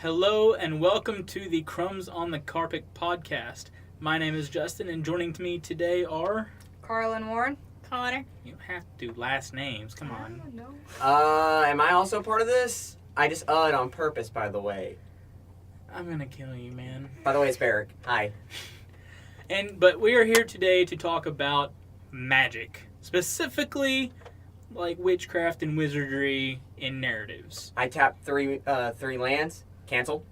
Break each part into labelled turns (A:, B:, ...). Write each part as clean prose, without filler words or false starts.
A: Hello and welcome to the Crumbs on the Carpet podcast. My name is Justin and joining me today are...
B: Karlyn, Warren.
C: Connor.
A: You don't have to do last names, come on.
B: No.
D: Am I also part of this? I just it on purpose, by the way.
A: I'm gonna kill you, man.
D: By the way, it's Barick. Hi.
A: But we are here today to talk about magic. Specifically, like witchcraft and wizardry in narratives.
D: I tapped three lands. Canceled.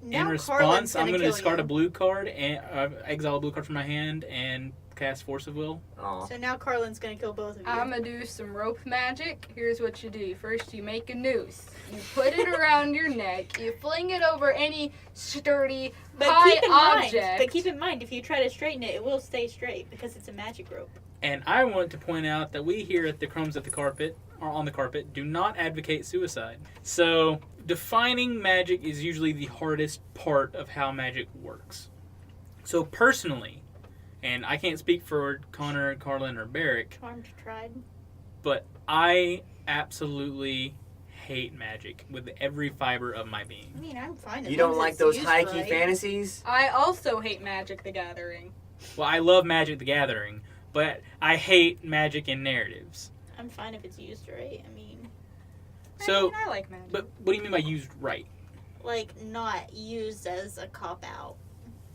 A: In response, I'm going to discard a blue card and exile a blue card from my hand and cast Force of Will.
D: Aw.
C: So now Karlyn's gonna kill both of you.
B: I'm gonna do some rope magic. Here's what you do. First, you make a noose. You put it around your neck. You fling it over any sturdy, high object.
C: But keep in mind, if you try to straighten it, it will stay straight because it's a magic rope.
A: And I want to point out that we here at the Crumbs at the Carpet, or on the Carpet, do not advocate suicide. So, defining magic is usually the hardest part of how magic works. So, personally, and I can't speak for Connor, Karlyn, or Barick,
C: Charmed tried.
A: but I absolutely hate magic with every fiber of my being.
C: I mean, I'm fine.
D: You don't like those high-key fantasies?
B: I also hate Magic the Gathering.
A: Well, I love Magic the Gathering, but I hate magic in narratives.
C: I'm fine if it's used right. I mean,
B: I like Magic.
A: But what do you mean by used right?
C: like not used as a cop out.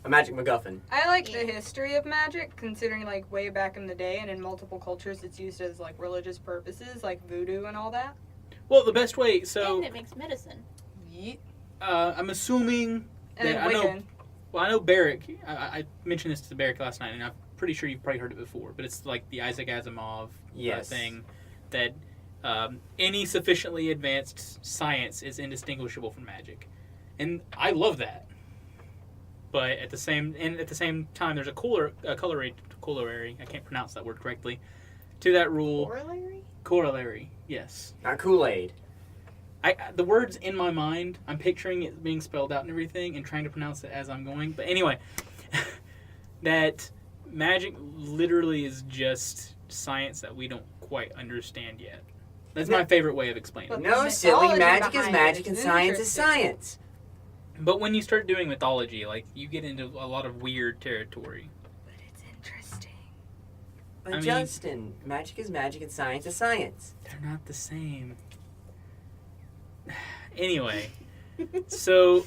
D: A magic MacGuffin.
B: I like the history of magic, considering like way back in the day and in multiple cultures it's used as like religious purposes, like voodoo and all that.
A: Well, the best way, so
C: And it makes medicine.
B: Yeet.
A: I'm assuming
B: And
A: that
B: then
A: I know.
B: Wiccan.
A: Well, I know Barick. I mentioned this to Barick last night, and I'm pretty sure you've probably heard it before. But it's like the Isaac Asimov
D: Yes.
A: thing that any sufficiently advanced science is indistinguishable from magic, and I love that. But at the same time, there's a corollary. I can't pronounce that word correctly. To that rule,
C: Corollary?
A: corollary. Yes.
D: Not Kool-Aid.
A: The words in my mind, I'm picturing it being spelled out and everything and trying to pronounce it as I'm going. But anyway, that magic literally is just science that we don't quite understand yet. That's my favorite way of explaining it.
D: No,
B: the
D: silly.
B: mythology
D: Magic is
B: behind
D: magic
B: it
D: and
B: is
D: science is
B: interesting.
D: science.
A: But when you start doing mythology, like, you get into a lot of weird territory.
B: But it's interesting.
D: But
A: I mean-
D: Justin, magic is magic and science is science.
A: They're not the same. Anyway, so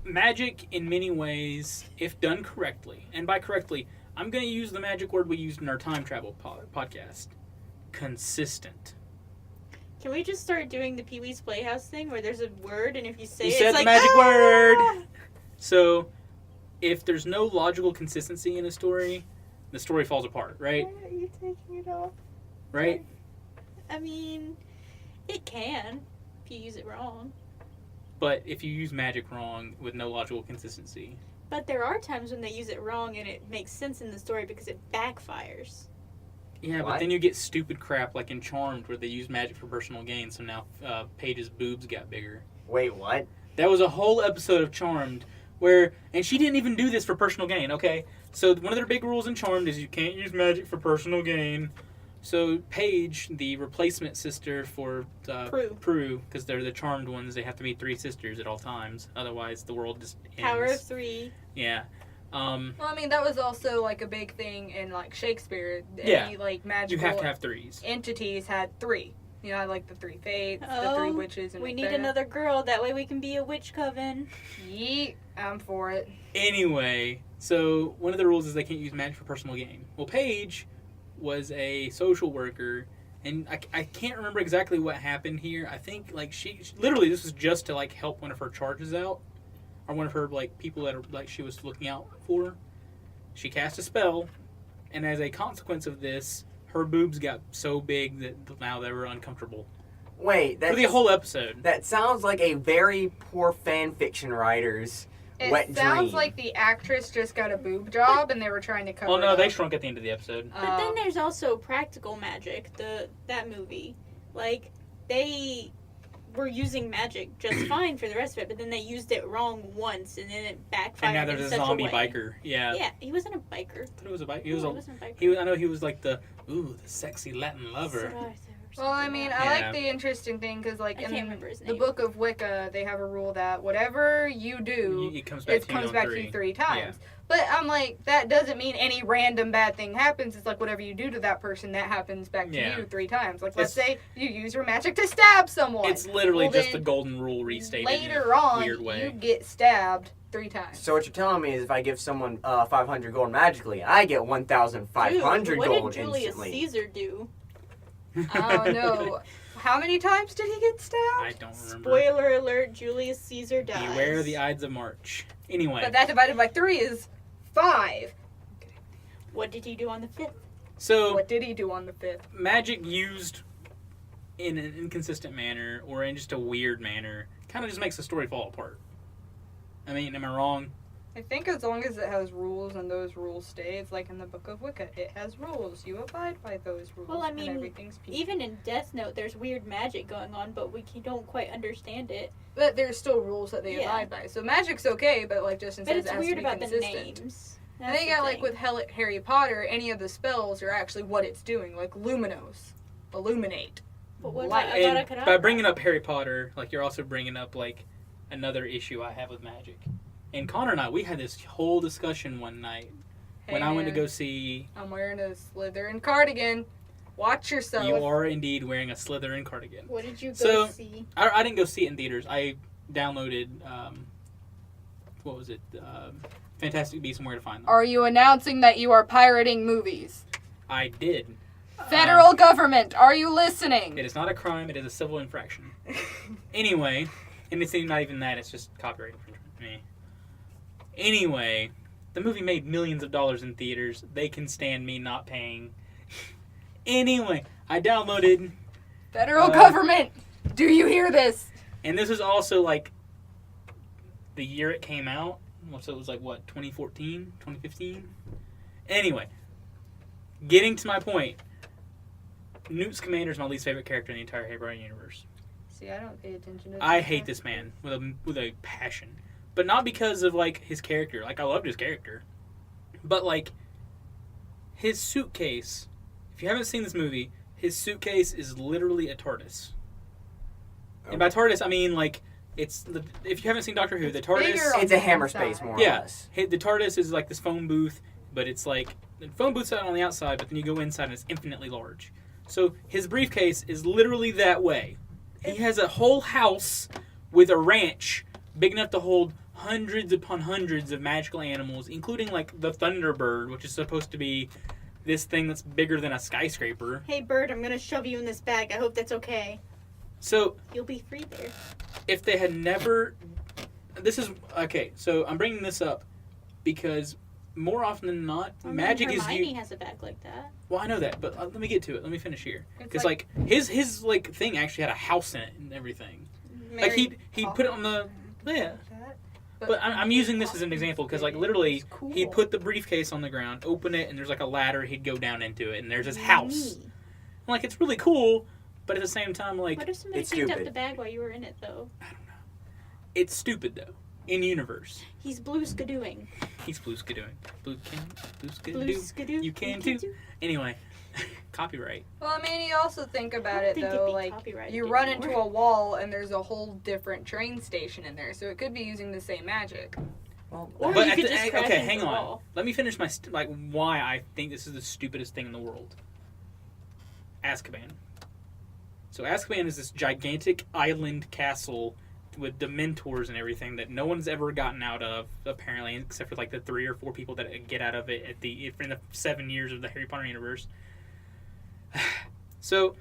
A: magic in many ways, if done correctly, and by correctly, I'm going to use the magic word we used in our time travel podcast. Consistent.
C: Can we just start doing the Pee-wee's Playhouse thing where there's a word and if you say
A: You
C: it,
A: said
C: it's
A: the
C: like,
A: magic
C: "Ah!"
A: word! So, if there's no logical consistency in a story, the story falls apart, right?
C: Why are you taking it off?
A: Right?
C: I mean, it can if you use it wrong.
A: But if you use magic wrong with no logical consistency,
C: But there are times when they use it wrong and it makes sense in the story because it backfires.
A: yeah, but
D: What?
A: then you get stupid crap like in Charmed where they use magic for personal gain, so now Paige's boobs got bigger.
D: Wait, what?
A: That was a whole episode of Charmed where, and she didn't even do this for personal gain, okay? So one of their big rules in Charmed is you can't use magic for personal gain. So Paige, the replacement sister for Prue, because they're the charmed ones, they have to be three sisters at all times. Otherwise, the world just ends.
C: Power of three.
A: Yeah.
B: Well, I mean, that was also like a big thing in like Shakespeare.
A: Yeah.
B: Any, like
A: You
B: magical
A: have to have threes.
B: entities had three. You know, like the three fates, the
C: Oh,
B: three witches, and
C: We need
B: Macbeth.
C: another girl. That way we can be a witch coven.
B: Yeet, I'm for it.
A: Anyway, so one of the rules is they can't use magic for personal gain. Well, Paige was a social worker, and I can't remember exactly what happened here. I think like she literally this was just to like help one of her charges out, or one of her like people that are, like she was looking out for. She cast a spell, and as a consequence of this, her boobs got so big that now they were uncomfortable
D: Wait,
A: for the whole episode.
D: that sounds like a very poor fan fiction writer's
B: It
D: wet
B: sounds
D: dream.
B: like the actress just got a boob job and they were trying to cover
A: Well, no,
B: it
A: they
B: up.
A: shrunk at the end of the episode.
C: But then there's also practical magic. That movie, like they were using magic just fine for the rest of it, but then they used it wrong once, and then it backfired.
A: And now there's
C: in
A: a
C: such
A: zombie
C: way.
A: biker. Yeah.
C: Yeah, he wasn't a biker.
A: I thought it was a biker. He
C: No,
A: was
C: he
A: a
C: wasn't a biker.
A: I know he was like the sexy Latin lover.
C: Sir Arthur,
B: Well, I mean, I
A: Yeah.
B: like the interesting thing because, like,
C: I can't remember his
B: the
C: name.
B: book of Wicca, they have a rule that whatever you do,
A: It comes back
B: it
A: to you
B: comes
A: on
B: back
A: three.
B: to you 3 times. But I'm like, that doesn't mean any random bad thing happens. It's like whatever you do to that person, that happens back to
A: Yeah.
B: you 3 times. Like, let's
A: It's-
B: say you use your magic to stab someone.
A: It's literally
B: Well,
A: just the
B: then
A: golden rule restated in
B: later
A: a
B: on,
A: weird way.
B: you get stabbed 3 times.
D: So what you're telling me is if I give someone 500 gold magically, I get 1,500
C: Dude, what
D: gold
C: did Julius
D: instantly.
C: Caesar do?
B: I don't know. How many times did he get stabbed?
A: I don't remember.
C: Spoiler alert, Julius Caesar dies.
A: Beware the Ides of March. Anyway,
B: But that divided by 3 is 5.
C: What did he do on the 5th?
A: so
B: What did he do on the 5th?
A: magic used in an inconsistent manner or in just a weird manner kind of just makes the story fall apart. I mean, am I wrong?
B: I think as long as it has rules and those rules stay, it's like in the Book of Wicca. It has rules. You abide by those rules.
C: Well, I mean,
B: and everything's peaceful.
C: Even in Death Note, there's weird magic going on, but don't quite understand it.
B: But there's still rules that they
C: Yeah.
B: abide by. So magic's okay, but like Justin
C: But
B: says,
C: it's
B: it has
C: weird
B: to be
C: about
B: consistent.
C: the names.
B: I think like with Harry Potter, any of the spells are actually what it's doing. Like Luminos, illuminate.
C: But what
B: Light.
C: about
A: And
C: Avada
A: by
C: Kedavra?
A: bringing up Harry Potter, like you're also bringing up like another issue I have with magic. And Connor and I, we had this whole discussion one night when I went to
B: man,
A: go see.
B: I'm wearing a Slytherin cardigan. Watch yourself.
A: You are indeed wearing a Slytherin cardigan.
C: What did you go
A: So-
C: see?
A: I didn't go see it in theaters. I downloaded, what was it? Fantastic Beasts and Where to Find Them.
B: Are you announcing that you are pirating movies?
A: I did.
B: Federal government, are you listening?
A: It is not a crime. It is a civil infraction. Anyway, and it's not even that. It's just copyright infringement. Meh. Anyway, the movie made millions of dollars in theaters. They can stand me not paying. Anyway, I downloaded,
B: Federal government, do you hear this?
A: and this is also like the year it came out. So it was like, what, 2014? 2015? Anyway, getting to my point, Newt Scamander is my least favorite character in the entire Harry Potter universe.
B: See, I don't pay attention to
A: I hate this man with a passion, but not because of like his character. Like I loved his character, but like his suitcase. If you haven't seen this movie, his suitcase is literally a TARDIS. And by TARDIS, I mean like if you haven't seen Doctor Who, the TARDIS.
B: bigger
D: It's a hammer space, more or
A: Yeah,
D: less.
A: the TARDIS is like this phone booth, but it's like the phone booth's out on the outside, but then you go inside and it's infinitely large. So his briefcase is literally that way. He has a whole house with a ranch big enough to hold hundreds upon hundreds of magical animals, including like the Thunderbird, which is supposed to be this thing that's bigger than a skyscraper.
C: Hey, bird, I'm gonna shove you in this bag. I hope that's okay.
A: So
C: You'll be free there.
A: if they had never, this is okay. So I'm bringing this up because more often than not,
C: I mean,
A: magic is
C: Hermione
A: used.
C: has a bag like that.
A: Well, I know that, but let me get to it. Let me finish here.
B: It's
A: Because like his like thing actually had a house in it and everything. Like he'd put it on the yeah. But I'm using this as an example because like literally he'd put the briefcase on the ground, open it, and there's like a ladder. He'd go down into it, and there's his house.
C: Me.
A: Like it's really cool, but at the same time, like
C: What if somebody
D: It's
C: picked up
D: stupid.
C: the bag while you were in it, though?
A: I don't know. It's stupid though. In universe,
C: He's blue skidooing.
A: he's blue skidooing. Blue
C: Blue
A: skidoo.
C: skidoo.
A: You can too. Anyway, copyright.
B: Well, I mean, you also think about
C: I
B: it
C: don't think
B: though,
C: it'd be
B: like
C: copyrighted
B: you run
C: anymore.
B: into a wall and there's a whole different train station in there, so it could be using the same magic.
D: Well,
C: Or
A: But
C: you
A: at
C: could
A: the-
C: just crash
A: okay,
C: into
A: hang
C: the
A: on.
C: wall.
A: Let me finish my like why I think this is the stupidest thing in the world. Azkaban. So Azkaban is this gigantic island castle with dementors and everything that no one's ever gotten out of, apparently, except for like the 3 or 4 people that get out of it in the 7 years of the Harry Potter universe. So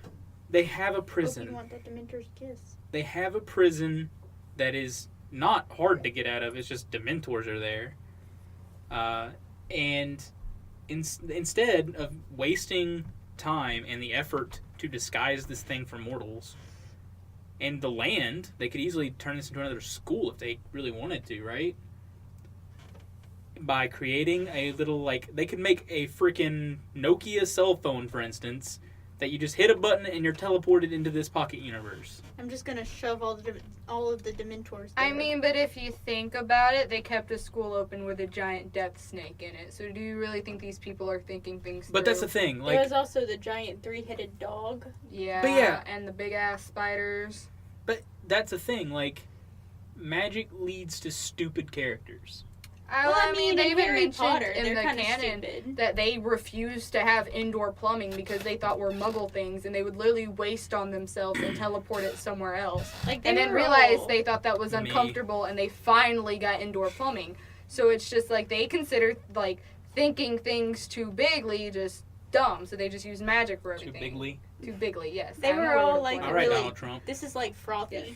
A: they have a
C: Hope
A: prison.
C: you want that Dementor's kiss.
A: They have a prison that is not hard to get out of. It's just Dementors are there. And instead of wasting time and the effort to disguise this thing from mortals and the land, they could easily turn this into another school if they really wanted to, right? By creating a little, like, they could make a freaking Nokia cell phone, for instance, that you just hit a button and you're teleported into this pocket universe.
C: I'm just gonna shove all of the Dementors there.
B: I mean, but if you think about it, they kept a school open with a giant death snake in it. So do you really think these people are thinking things
A: But
B: through?
A: that's the thing.
C: there
A: Like,
C: was also the giant 3-headed dog.
B: Yeah,
A: But yeah.
B: and the big-ass spiders.
A: but that's the thing. Like, magic leads to stupid characters.
B: I mean, they
C: in
B: even
C: Harry
B: mentioned
C: Potter,
B: in
C: they're
B: the
C: kinda
B: canon
C: stupid.
B: that they refused to have indoor plumbing because they thought were muggle things, and they would literally waste on themselves and teleport it somewhere else.
C: Like, they
B: And then
C: were
B: realized
C: all-
B: they thought that was
A: Me.
B: uncomfortable, and they finally got indoor plumbing. So it's just like they consider like thinking things too bigly just dumb. So they just use magic for
A: Too
B: everything.
A: bigly.
B: Too bigly, yes.
C: They
B: I know
C: were
B: what
C: all
B: word
C: like
B: for it.
A: All right,
C: really-
A: Donald Trump.
C: This is like frothy.
B: Yes.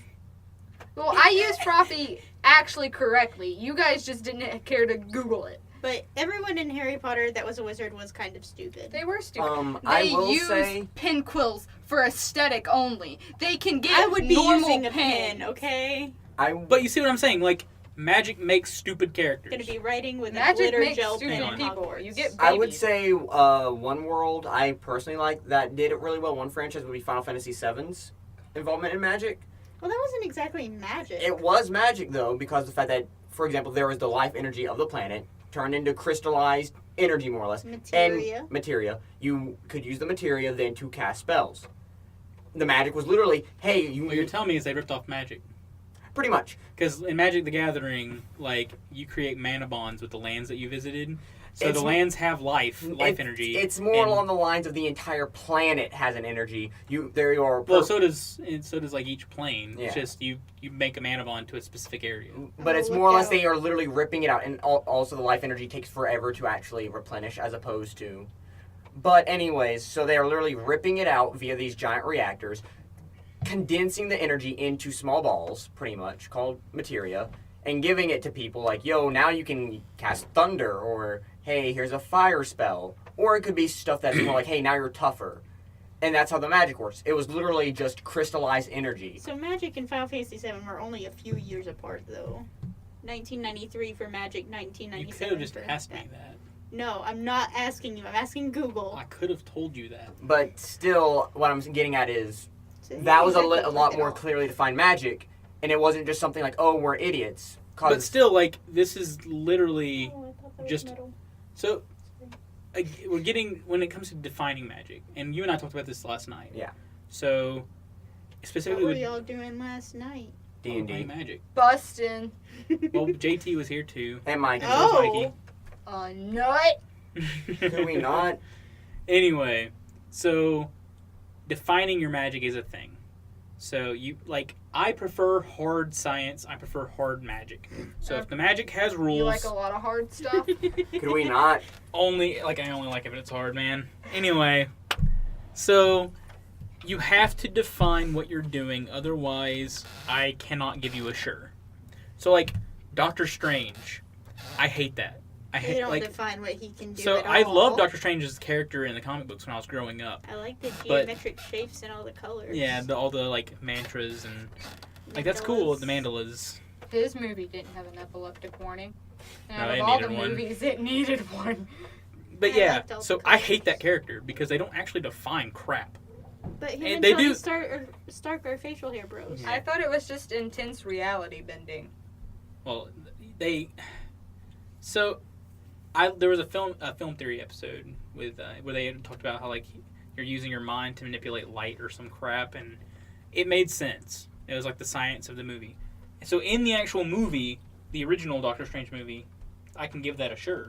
B: Well, I used frothy actually correctly. You guys just didn't care to Google it.
C: But everyone in Harry Potter that was a wizard was kind of stupid.
B: They were stupid.
D: I
B: They
D: will
B: use
D: say,
B: pen quills for aesthetic only. They can get
C: I would be
B: normal
C: using a
B: pens.
C: pen, okay?
A: But you see what I'm saying? Like, magic makes stupid characters.
C: Gonna be writing with a
B: Magic
C: glitter
B: makes
C: gel
B: stupid
C: pen in
B: people.
C: Hogwarts.
B: You get
D: I would
B: babies.
D: say one world I personally like that did it really well. One franchise would be Final Fantasy VII's involvement in magic.
C: Well, that wasn't exactly magic.
D: It was magic though, because the fact that, for example, there was the life energy of the planet turned into crystallized energy, more or less,
C: Materia.
D: and materia. You could use the materia then to cast spells. The magic was literally, hey,
A: What you're telling me is they ripped off magic.
D: pretty much.
A: Because in Magic the Gathering, like, you create mana bonds with the lands that you visited. So
D: It's-
A: the lands have life
D: It's-
A: energy.
D: It's more
A: and-
D: along the lines of the entire planet has an energy. There you are.
A: Well, so does like each plane.
D: Yeah.
A: It's just you make a mana bond to a specific area.
D: But it's
C: Oh,
D: more or
C: look
D: less
C: out.
D: they are literally ripping it out, and also the life energy takes forever to actually replenish, as opposed to. But anyways, so they are literally ripping it out via these giant reactors, condensing the energy into small balls, pretty much called materia, and giving it to people like, yo, now you can cast thunder, or hey, here's a fire spell, or it could be stuff that's more like, hey, now you're tougher. And that's how the magic works. It was literally just crystallized energy.
C: So Magic and Final Fantasy VII were only a few years apart, though. 1993 for Magic,
A: You
C: 1997
A: could have just
C: for
A: asked me that.
C: No, I'm not asking you. I'm asking Google.
A: I could have told you that.
D: But still, what I'm getting at is,
C: So
D: that was
C: exactly
D: a lot
C: what
D: more
C: they
D: clearly defined magic, and it wasn't just something like, oh, we're idiots.
A: But still, like, this is literally...
C: Oh, I thought that was
A: just-
C: metal.
A: So, we're getting... When it comes to defining magic, and you and I talked about this last night.
D: Yeah.
A: So,
C: What
A: specifically
C: were
A: with
C: y'all doing last night?
A: playing
D: D&D.
A: magic.
B: Bustin'.
A: Well, JT was here too.
D: And Mike,
C: Oh.
B: A nut.
D: could we not?
A: Anyway, so defining your magic is a thing. So I prefer hard science. I prefer hard magic. So if the magic has rules,
B: You like a lot of hard stuff?
D: Could we not?
A: I only like it if it's hard, man. Anyway, so you have to define what you're doing, otherwise I cannot give you a sure. So like Doctor Strange, I hate that. I
C: They
A: hate
C: don't
A: like
C: define what he can do.
A: so
C: at
A: I
C: all.
A: love Doctor Strange's character in the comic books when I was growing up.
C: I like the
A: But-
C: geometric shapes and all the colors.
A: Yeah, all the like mantras and like that's cool. The mandalas.
B: His movie didn't have an epileptic warning. And
A: No,
B: out
A: it
B: of all the
A: needed one.
B: movies, it needed one.
A: But
C: I
A: yeah,
C: liked all the
A: so I hate
C: colors.
A: that character because they don't actually define crap.
C: But him
A: And
C: and
A: they
C: Tony
A: do-
C: Stark are facial hair bros.
A: Yeah.
B: I thought it was just intense reality bending.
A: Well, they. So, there was a film theory episode with where they had talked about how like you're using your mind to manipulate light or some crap, and it made sense. It was like the science of the movie. So in the actual movie, the original Doctor Strange movie, I can give that a sure.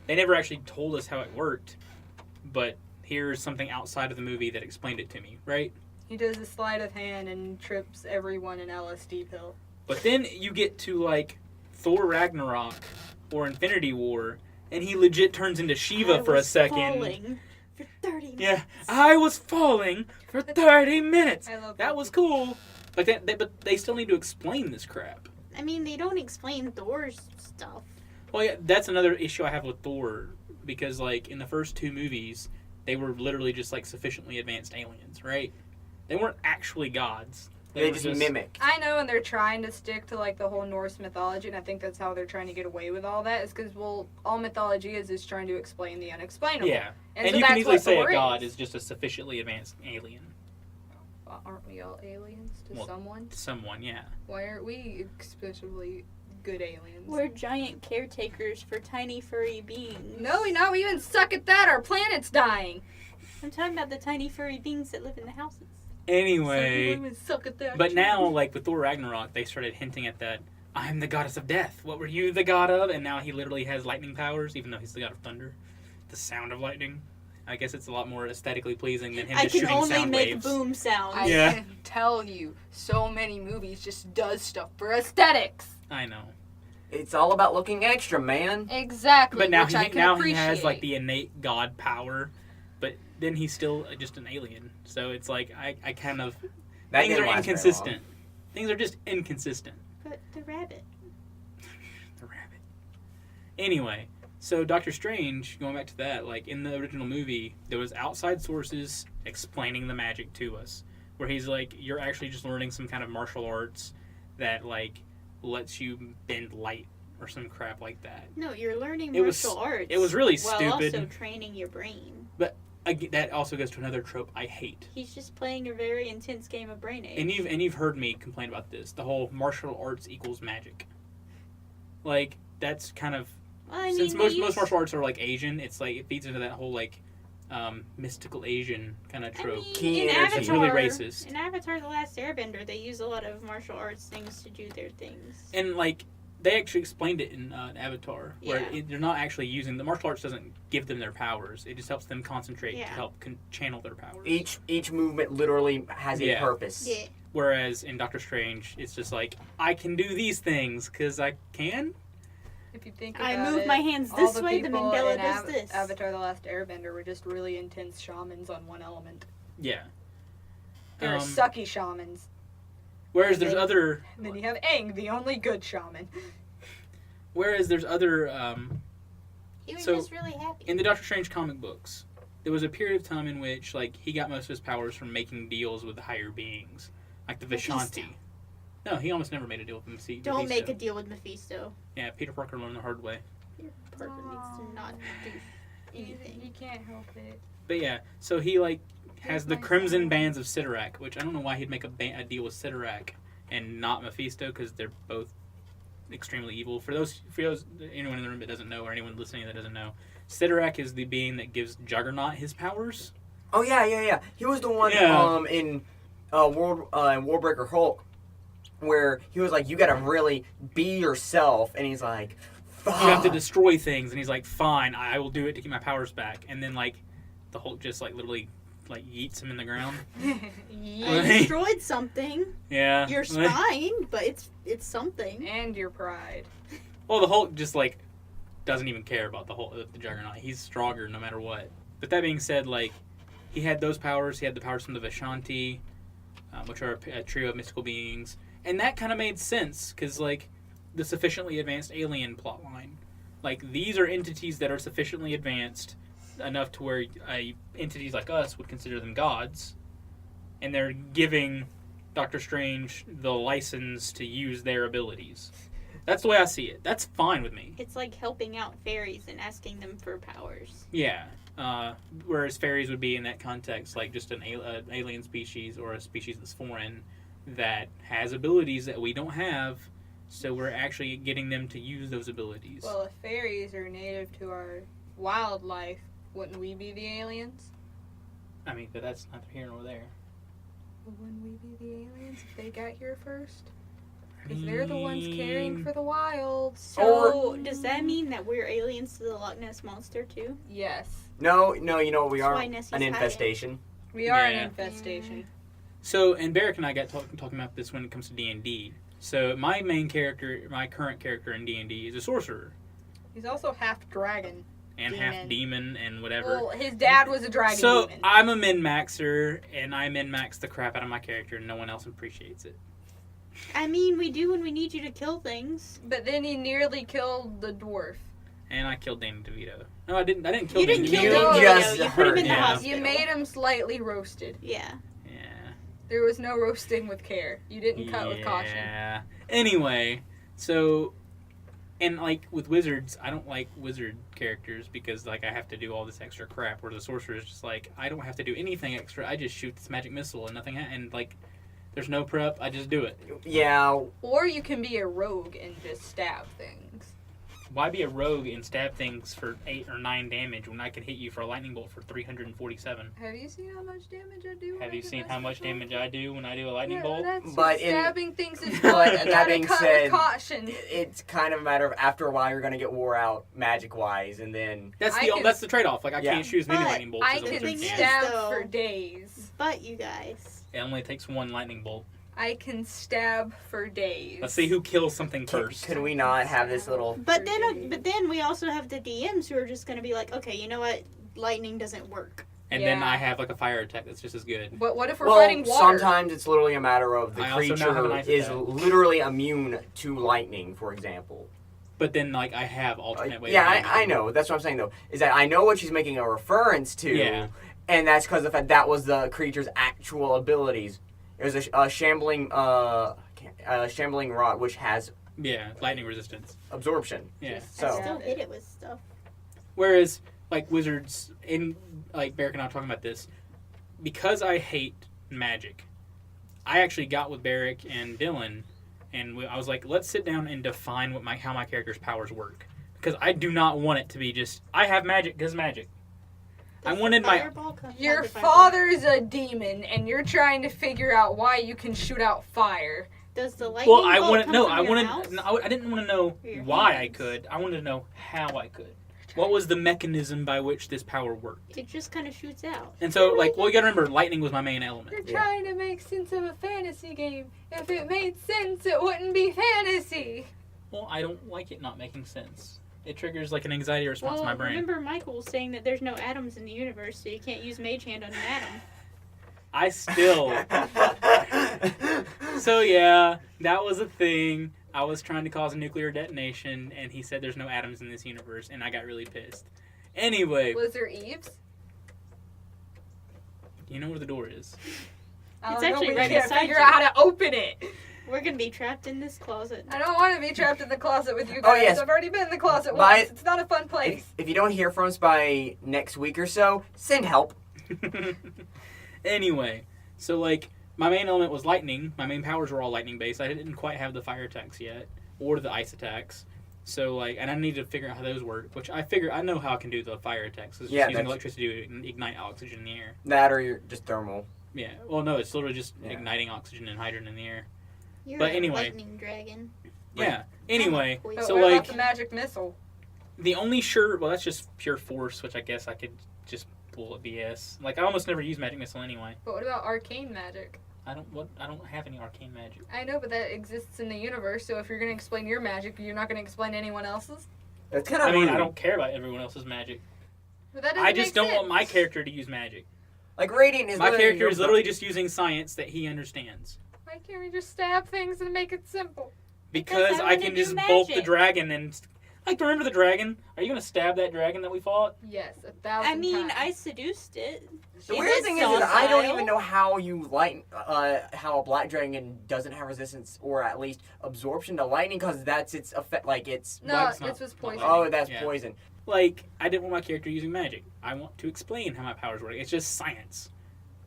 A: They never actually told us how it worked, but here's something outside of the movie that explained it to me, right?
B: He does a sleight of hand and trips everyone in LSD pill.
A: But then you get to like Thor Ragnarok or Infinity War, and he legit turns into Shiva
C: I
A: for a
C: was
A: second.
C: falling for 30 minutes.
A: Yeah, I was falling for 30 minutes.
B: I love
A: That was cool. But they still need to explain this crap.
C: I mean, they don't explain Thor's stuff.
A: Well, yeah, that's another issue I have with Thor, because like in the first two movies, they were literally just like sufficiently advanced aliens, right? They weren't actually gods.
D: They
A: were
D: just mimic.
B: I know, and they're trying to stick to like the whole Norse mythology, and I think that's how they're trying to get away with all that. Is because all mythology is trying to explain the unexplainable.
A: Yeah,
B: and
A: and
B: so
A: you can
B: that's
A: easily
B: what
A: say
B: Thor
A: a god
B: is.
A: is just a sufficiently advanced alien.
B: Aren't we all aliens to
A: Well,
B: someone?
A: Someone, yeah.
B: Why aren't we especially good aliens?
C: We're giant caretakers for tiny furry beings.
B: No, we even suck at that. Our planet's dying.
C: I'm talking about the tiny furry beings that live in the houses.
A: Anyway,
B: Some women suck at that.
A: but
B: too.
A: now, like with Thor Ragnarok, they started hinting at that. I'm the goddess of death. What were you the god of? And now he literally has lightning powers, even though he's the god of thunder. The sound of lightning. I guess it's a lot more aesthetically pleasing than him
C: I
A: just
C: can
A: shooting
C: only
A: sound
C: make
A: waves.
C: boom sounds.
B: I
A: Yeah.
B: can tell you, so many movies just does stuff for aesthetics.
A: I know.
D: It's all about looking extra, man.
B: Exactly.
A: But now
B: which I can
A: he
B: appreciate.
A: has like the innate god power, but then he's still just an alien. So it's like I kind of
D: That
A: things
D: didn't
A: are
D: last very
A: inconsistent. Things are just inconsistent.
C: But the rabbit.
A: The rabbit. Anyway, so Doctor Strange, going back to that, like in the original movie, there was outside sources explaining the magic to us, where he's like, you're actually just learning some kind of martial arts that like lets you bend light or some crap like that.
C: No, you're learning
A: It was-
C: martial arts.
A: it was really
C: while
A: stupid.
C: also training your brain.
A: That also goes to another trope I hate.
C: He's just playing a very intense game of brain age.
A: And you've heard me complain about this. The whole martial arts equals magic. Like that's kind of
C: Well, I mean,
A: since
C: they
A: most
C: use-
A: martial arts are like Asian, it's like it feeds into that whole like mystical Asian kind of
C: I
A: trope.
C: mean,
D: Key
C: in
D: energy.
A: It's really
C: Avatar,
A: racist.
C: in Avatar: The Last Airbender, they use a lot of martial arts things to do their things.
A: And like they actually explained it in Avatar, where
C: Yeah.
A: they're not actually using the martial arts doesn't give them their powers. It just helps them concentrate
C: Yeah.
A: to help channel their powers.
D: Each movement literally has a
A: Yeah.
D: purpose.
C: Yeah.
A: Whereas in Doctor Strange, it's just like I can do these things because I can.
B: If you think
C: I
B: about
C: move
B: it,
C: my hands
B: all
C: this
B: the
C: way, the
B: people
C: Mandela
B: in
C: does this.
B: Avatar: The Last Airbender were just really intense shamans on one element.
A: Yeah.
B: They're
A: Um,
B: sucky shamans.
A: Whereas there's other
B: And then you have Aang, the only good shaman.
A: Whereas there's other
C: He was
A: So,
C: just really happy.
A: in the Doctor Strange comic books, there was a period of time in which like he got most of his powers from making deals with higher beings, like the
C: Mephisto.
A: Vishanti. No, he almost never made a deal with Mephisto.
C: Don't make a deal with Mephisto.
A: Yeah, Peter Parker learned the hard way.
C: Your partner needs to not do anything.
B: You can't help it.
A: But yeah, so he like has
B: Here's
A: the
B: my
A: Crimson
B: son.
A: Bands of Sidorak, which I don't know why he'd make a deal with Sidorak and not Mephisto, because they're both extremely evil. For those anyone in the room that doesn't know, or anyone listening that doesn't know, Sidorak is the being that gives Juggernaut his powers.
D: Oh yeah. He was the one
A: Yeah.
D: in Warbreaker Hulk, where he was like, "You gotta really be yourself," and he's like, "Fuck."
A: You have to destroy things, and he's like, "Fine, I will do it to get my powers back." And then like the Hulk just like literally like yeets him in the ground.
C: I
B: Yeah.
C: destroyed something.
A: Yeah.
C: Your spine, but it's something.
B: And your pride.
A: Well, the Hulk just like doesn't even care about the Juggernaut. He's stronger no matter what. But that being said, like he had those powers. He had the powers from the Vishanti, which are a trio of mystical beings, and that kind of made sense because like the sufficiently advanced alien plotline, like these are entities that are sufficiently advanced enough to where entities like us would consider them gods, and they're giving Doctor Strange the license to use their abilities. That's the way I see it. That's fine with me.
C: It's like helping out fairies and asking them for powers.
A: Yeah. Whereas fairies would be in that context like just an alien species or a species that's foreign that has abilities that we don't have, so we're actually getting them to use those abilities.
B: Well, if fairies are native to our wildlife, wouldn't we be the aliens?
A: I mean, but that's neither here nor there.
B: Wouldn't we be the aliens if they got here first? Because they're the ones caring for the wild.
C: So does that mean that we're aliens to the Loch Ness monster too?
B: Yes.
D: No, you know what we
C: That's
D: are?
C: why Nessie's
D: An
C: hiding.
D: infestation.
B: We are
A: Yeah.
B: an infestation.
A: So, and Barick and I got talking about this when it comes to D&D. So, my current character in D&D is a sorcerer
B: He's also half dragon.
A: and
C: Demon.
A: half demon and whatever.
B: Well, his dad was a dragon
A: So
B: demon.
A: I'm a min-maxer, and I min-max the crap out of my character, and no one else appreciates it.
C: I mean, we do when we need you to kill things.
B: But then he nearly killed the dwarf.
A: And I killed Danny DeVito. No, I didn't kill
C: You didn't
A: Danny
C: kill
A: DeVito.
D: You
C: him.
D: just
C: You put him in the
A: hurt him.
C: hospital.
B: You made him slightly roasted.
C: Yeah.
A: Yeah.
B: There was no roasting with care. You didn't cut with caution.
A: Yeah. Anyway, so, and like with wizards, I don't like wizard characters because like I have to do all this extra crap. Where the sorcerer is just like I don't have to do anything extra. I just shoot this magic missile and nothing. And like, there's no prep. I just do it.
D: Yeah.
B: Or you can be a rogue and just stab things.
A: Why be a rogue and stab things for 8 or 9 damage when I can hit you for a lightning bolt for 347?
B: Have you seen how much damage I do?
A: Have you seen how much damage I do when I do a lightning bolt?
B: That's
D: But
B: stabbing things is
D: but
B: fun. You
D: that
B: gotta
D: being
B: cut
D: said,
B: with caution.
D: it's kind of a matter of after a while you're going to get wore out magic-wise, and then...
A: That's
B: I
A: the
B: can-
A: that's the trade-off. Like I
D: Yeah.
A: can't shoot as many
C: But
A: lightning bolts
B: I
A: as a
B: can
A: wizard
C: thing is,
A: can.
B: stab
C: though-
B: for days.
C: But you guys,
A: It only takes 1 lightning bolt.
B: I can stab for days.
A: Let's see who kills something first.
D: Could we not have this little...
C: but then we also have the DMs who are just gonna be like, okay, you know what, lightning doesn't work.
A: And then
B: Yeah.
A: I have like a fire attack that's just as good.
B: But what if we're
D: Well,
B: fighting water?
D: sometimes it's literally a matter of the
A: I also now have an
D: creature
A: ice
D: is
A: attack.
D: literally immune to lightning, for example.
A: But then like I have alternate ways.
D: Yeah,
A: of
D: I know. That's what I'm saying, though. Is that I know what she's making a reference to,
A: Yeah.
D: and that's because of the fact that was the creature's actual abilities. It was a shambling rod, which has
A: Yeah, lightning resistance.
D: absorption.
A: Yeah.
D: So-
C: I still hit it with stuff.
A: Whereas like wizards, in like Barick and I were talking about this, because I hate magic, I actually got with Barick and Dylan, and I was like, let's sit down and define what how my character's powers work, because I do not want it to be just I have magic because magic. I
C: Does the
A: wanted my-
C: fireball come-
B: Your
C: not the fireball.
B: father's a demon, and you're trying to figure out why you can shoot out fire.
C: Does the lightning
A: Well, I
C: bolt
A: wanted
C: come
A: no,
C: from
A: I
C: your
A: wanted
C: house?
A: no, I didn't want to know
C: Or your
A: why I
C: hands?
A: could. I wanted to know how I could. What was the mechanism by which this power worked?
C: It just kind of shoots out.
A: And so, like, well, you gotta remember, lightning was my main element.
B: You're
D: Yeah.
B: trying to make sense of a fantasy game. If it made sense, it wouldn't be fantasy.
A: Well, I don't like it not making sense. It triggers like an anxiety response
C: Well,
A: in my brain.
C: remember Michael saying that there's no atoms in the universe, so you can't use Mage Hand on an atom.
A: I still. So yeah, that was a thing. I was trying to cause a nuclear detonation, and he said there's no atoms in this universe, and I got really pissed. Anyway,
B: Was there Eves?
A: you know where the door is.
B: I
C: It's
B: don't know,
C: actually
B: but
C: right
B: you can't
C: beside
B: figure
C: you.
B: out how to open it.
C: We're gonna be trapped in this closet.
B: I don't want to be trapped in the closet with you
D: Oh,
B: guys.
D: yes.
B: I've already been in the closet
D: By-
B: once. It's not a fun place.
D: if you don't hear from us by next week or so, send help.
A: Anyway, so like my main element was lightning. My main powers were all lightning based. I didn't quite have the fire attacks yet or the ice attacks. So like, and I need to figure out how those work. Which I figure I know how I can do the fire attacks. It's just
D: Yeah,
A: using
D: that's-
A: electricity to ignite oxygen in the air.
D: That or you're just thermal.
A: Yeah. Well, no, it's literally just
D: Yeah.
A: igniting oxygen and hydrogen in the air.
C: You're
A: But
C: a
A: anyway.
C: lightning dragon.
A: Yeah. Anyway,
C: Poison.
B: But
A: so
B: what
A: like
B: about the magic missile?
A: the only well, that's just pure force, which I guess I could just pull at BS. Like I almost never use magic missile anyway.
B: But what about arcane magic?
A: I don't have any arcane magic.
B: I know, but that exists in the universe, so if you're going to explain your magic, you're not going to explain anyone else's?
D: That's kind of
A: I mean,
D: rude.
A: I don't care about everyone else's magic.
B: But that doesn't
A: I just
B: make
A: don't
B: sense.
A: want my character to use magic.
D: Like, Radiant is
A: My
D: literally
A: character
D: your
A: is literally just using science that he understands.
B: Why can't we just stab things and make it simple?
A: Because
C: Because I
A: I
C: wanna
A: can
C: do
A: just bolt the
C: magic.
A: dragon and... Like, remember the dragon? Are you going to stab that dragon that we fought?
B: Yes, 1,000
C: I mean,
B: times.
C: I seduced it.
D: The
C: It
D: weird
C: was
D: thing is that I don't
C: docile.
D: even know how you how a black dragon doesn't have resistance or at least absorption to lightning because that's its effect. Like it's
B: No,
A: Well, it's not-
B: it was poison.
D: oh, that's
A: Yeah.
D: poison.
A: Like, I didn't want my character using magic. I want to explain how my powers work. It's just science.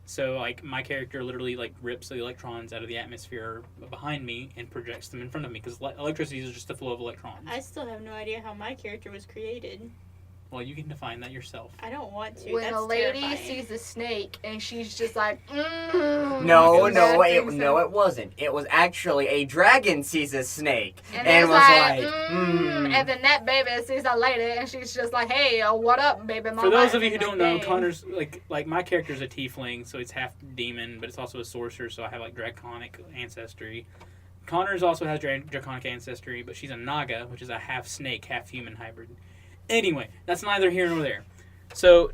A: So, like, my character literally, like, rips the electrons out of the atmosphere behind me and projects them in front of me, because electricity is just the flow of electrons.
C: I still have no idea how my character was created.
A: Well, you can define that yourself.
C: I don't want to.
B: When
C: That's
B: a lady
C: terrifying.
B: sees a snake and she's just like,
D: No,
B: and
D: no,
B: that
D: it,
B: thing's
D: no,
B: a-
D: it wasn't. It was actually a dragon sees a snake
B: And,
D: and
B: it's
D: was
B: like,
D: like,
B: and then that baby sees a lady and she's just like, hey, what up, baby mama?
A: For those of
B: And
A: you who
B: then,
A: don't
B: like,
A: know,
B: dang.
A: Connor's like my character's a tiefling, so it's half demon, but it's also a sorcerer, so I have like draconic ancestry. Connor's also has draconic ancestry, but she's a naga, which is a half snake, half human hybrid. Anyway, that's neither here nor there. So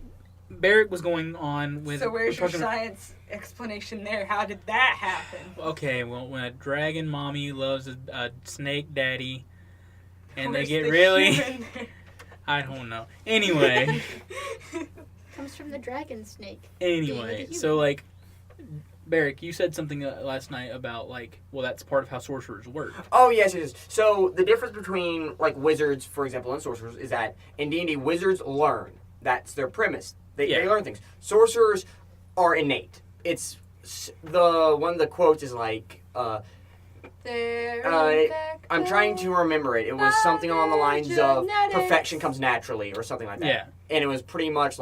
A: Barick was going on with.
B: So where's your
A: talking about-
B: science explanation there? How did that happen?
A: Okay, well, when a dragon mommy loves a snake daddy, and they
B: Where's
A: get
B: the
A: really,
B: human there?
A: I don't know. Anyway.
C: Comes from the dragon snake.
A: Anyway,
C: Being a
A: so like Barick, you said something last night about that's part of how sorcerers work.
D: Oh, yes, it is. So the difference between wizards, for example, and sorcerers is that in D&D, wizards learn. That's their premise. They learn things. Sorcerers are innate. It's one of the quotes is I'm trying to remember it. It was something along the lines of perfection comes naturally or something like that.
A: Yeah.
D: And it was pretty much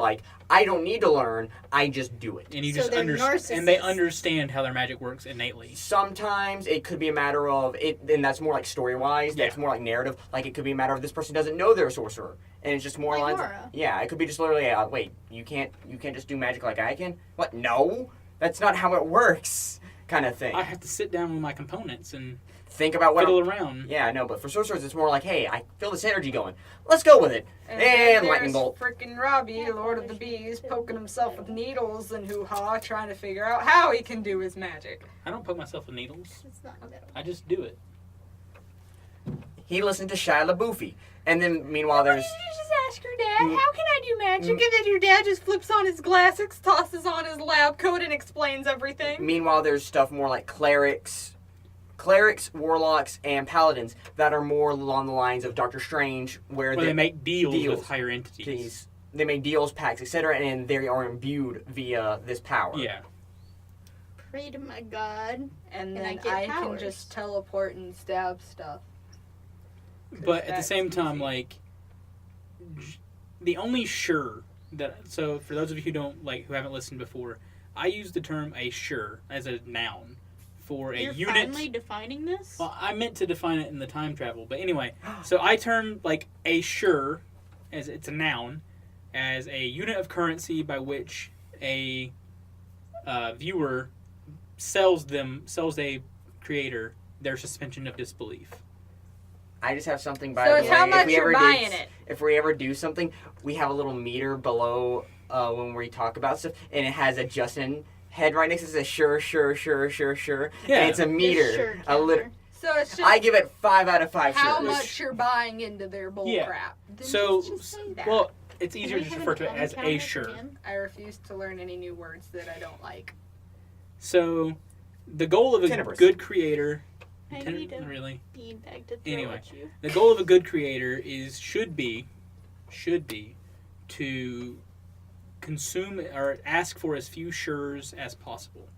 D: I don't need to learn, I just do it.
A: And you
C: So
A: just
C: they're
A: understand, and they understand how their magic works innately.
D: Sometimes it could be a matter of it, and that's more story-wise. That's more narrative. It could be a matter of this person doesn't know they're a sorcerer, and it's just more
C: Like
D: lines.
C: Mara.
D: Yeah, it could be just literally, wait, you can't just do magic like I can? What? No, that's not how it works. Kind of thing.
A: I have to sit down with my components and
D: Think about what.
A: fiddle around.
D: Yeah, no, but for sorcerers, it's more hey, I feel this energy going. Let's go with it. And lightning bolt.
B: Freaking Robbie, Lord of the Bees, poking himself with needles and hoo-ha, trying to figure out how he can do his magic.
A: I don't poke myself with needles.
C: It's not metal.
A: I just do it.
D: He listened to Shia LaBeouf. And then, meanwhile, there's...
B: You just ask your dad, how can I do magic? And then your dad just flips on his glasses, tosses on his lab coat, and explains everything.
D: Meanwhile, there's stuff more like clerics, warlocks, and paladins that are more along the lines of Doctor Strange, where
A: they make deals
D: deals.
A: with higher entities.
D: They make deals, pacts, etc., and they are imbued via this power.
A: Yeah.
C: Pray to my God.
B: And
C: I
B: then
C: get
B: I can
C: powers.
B: just teleport and stab stuff.
A: But at the
B: That's
A: same time,
B: easy.
A: the only sure so for those of you who don't who haven't listened before, I use the term a sure as a noun for a
C: You're
A: unit.
C: finally defining this?
A: Well, I meant to define it in the time travel, but anyway, so I term a sure as it's a noun as a unit of currency by which a viewer sells a creator their suspension of disbelief.
D: I just have something by
B: So
D: the
B: it's
D: way.
B: how much
D: if we
B: you're
D: ever
B: buying
D: did,
B: it.
D: If we ever do something, we have a little meter below when we talk about stuff, and it has a Justin head right next to it. It says sure.
A: Yeah.
D: And it's a meter.
C: Sure,
D: a lit-
B: So it's just
D: I give it 5 out of 5
B: how
D: sures.
B: much you're buying into their bull
A: Yeah.
B: crap. Then
A: So,
B: just say that.
A: well, it's
C: Can
A: easier
C: we
A: to just
C: have
A: refer
C: an
A: to it as
C: counter
A: a sure.
C: again?
B: I refuse to learn any new words that I don't like.
A: So, the goal of a
D: Tenebrous.
A: good creator.
C: I need a
A: Really?
C: beanbag to throw
A: Anyway.
C: at you.
A: The goal of a good creator should be to consume or ask for as few sures as possible.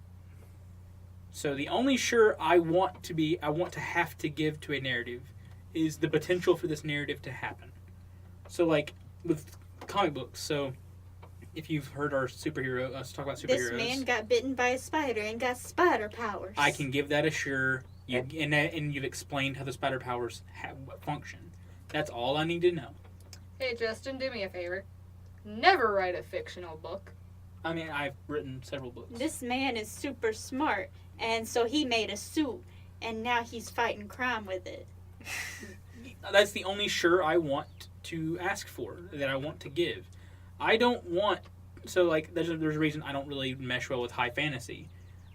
A: So the only sure I want to have to give to a narrative is the potential for this narrative to happen. So with comic books, so if you've heard us talk about superheroes,
C: This man got bitten by a spider and got spider powers.
A: I can give that a sure. And you've explained how the spider powers function. That's all I need to know.
B: Hey, Justin, do me a favor. Never write a fictional book.
A: I mean, I've written several books.
C: This man is super smart, and so he made a suit, and now he's fighting crime with it.
A: That's the only sure I want to ask for, that I want to give. I don't want... So, there's a reason I don't really mesh well with high fantasy.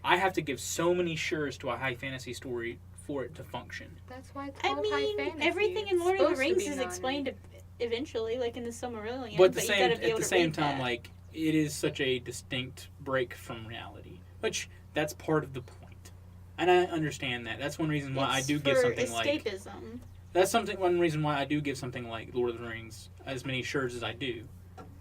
A: I have to give so many sures to a high fantasy story for it to function.
B: That's why it's
C: I
B: called high
C: mean,
B: fantasy.
C: everything in
B: It's
C: Lord of the
B: supposed to
C: Rings
B: be
C: is
B: non-real.
C: explained eventually, like in the Silmarillion.
A: But
C: you gotta be able
A: at the
C: to
A: same
C: read
A: time,
C: that.
A: it is such a distinct break from reality. Which, that's part of the point. And I understand that. That's one reason why I
C: It's
A: do give
C: for
A: something
C: escapism.
A: one reason why I do give something like Lord of the Rings as many sures as I do.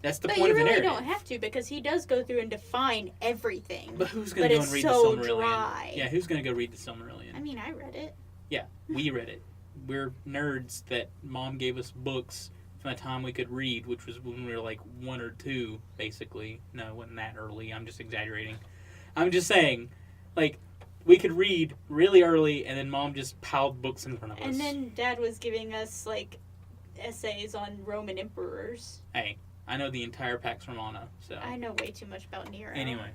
A: That's the
C: But
A: point
C: you
A: of the
C: really
A: narrative.
C: don't have to, because he does go through and define everything.
A: But who's going to go
C: it's
A: and read
C: so
A: the Silmarillion?
C: dry.
A: Yeah, who's going to go read the Silmarillion?
C: I mean, I read it.
A: Yeah, we read it. We're nerds that Mom gave us books from the time we could read, which was when we were 1 or 2, basically. No, it wasn't that early. I'm just exaggerating. I'm just saying, we could read really early, and then Mom just piled books in front of us.
C: And then Dad was giving us, essays on Roman emperors.
A: Hey, I know the entire Pax Romana, so...
C: I know way too much about Nero.
A: Anyway.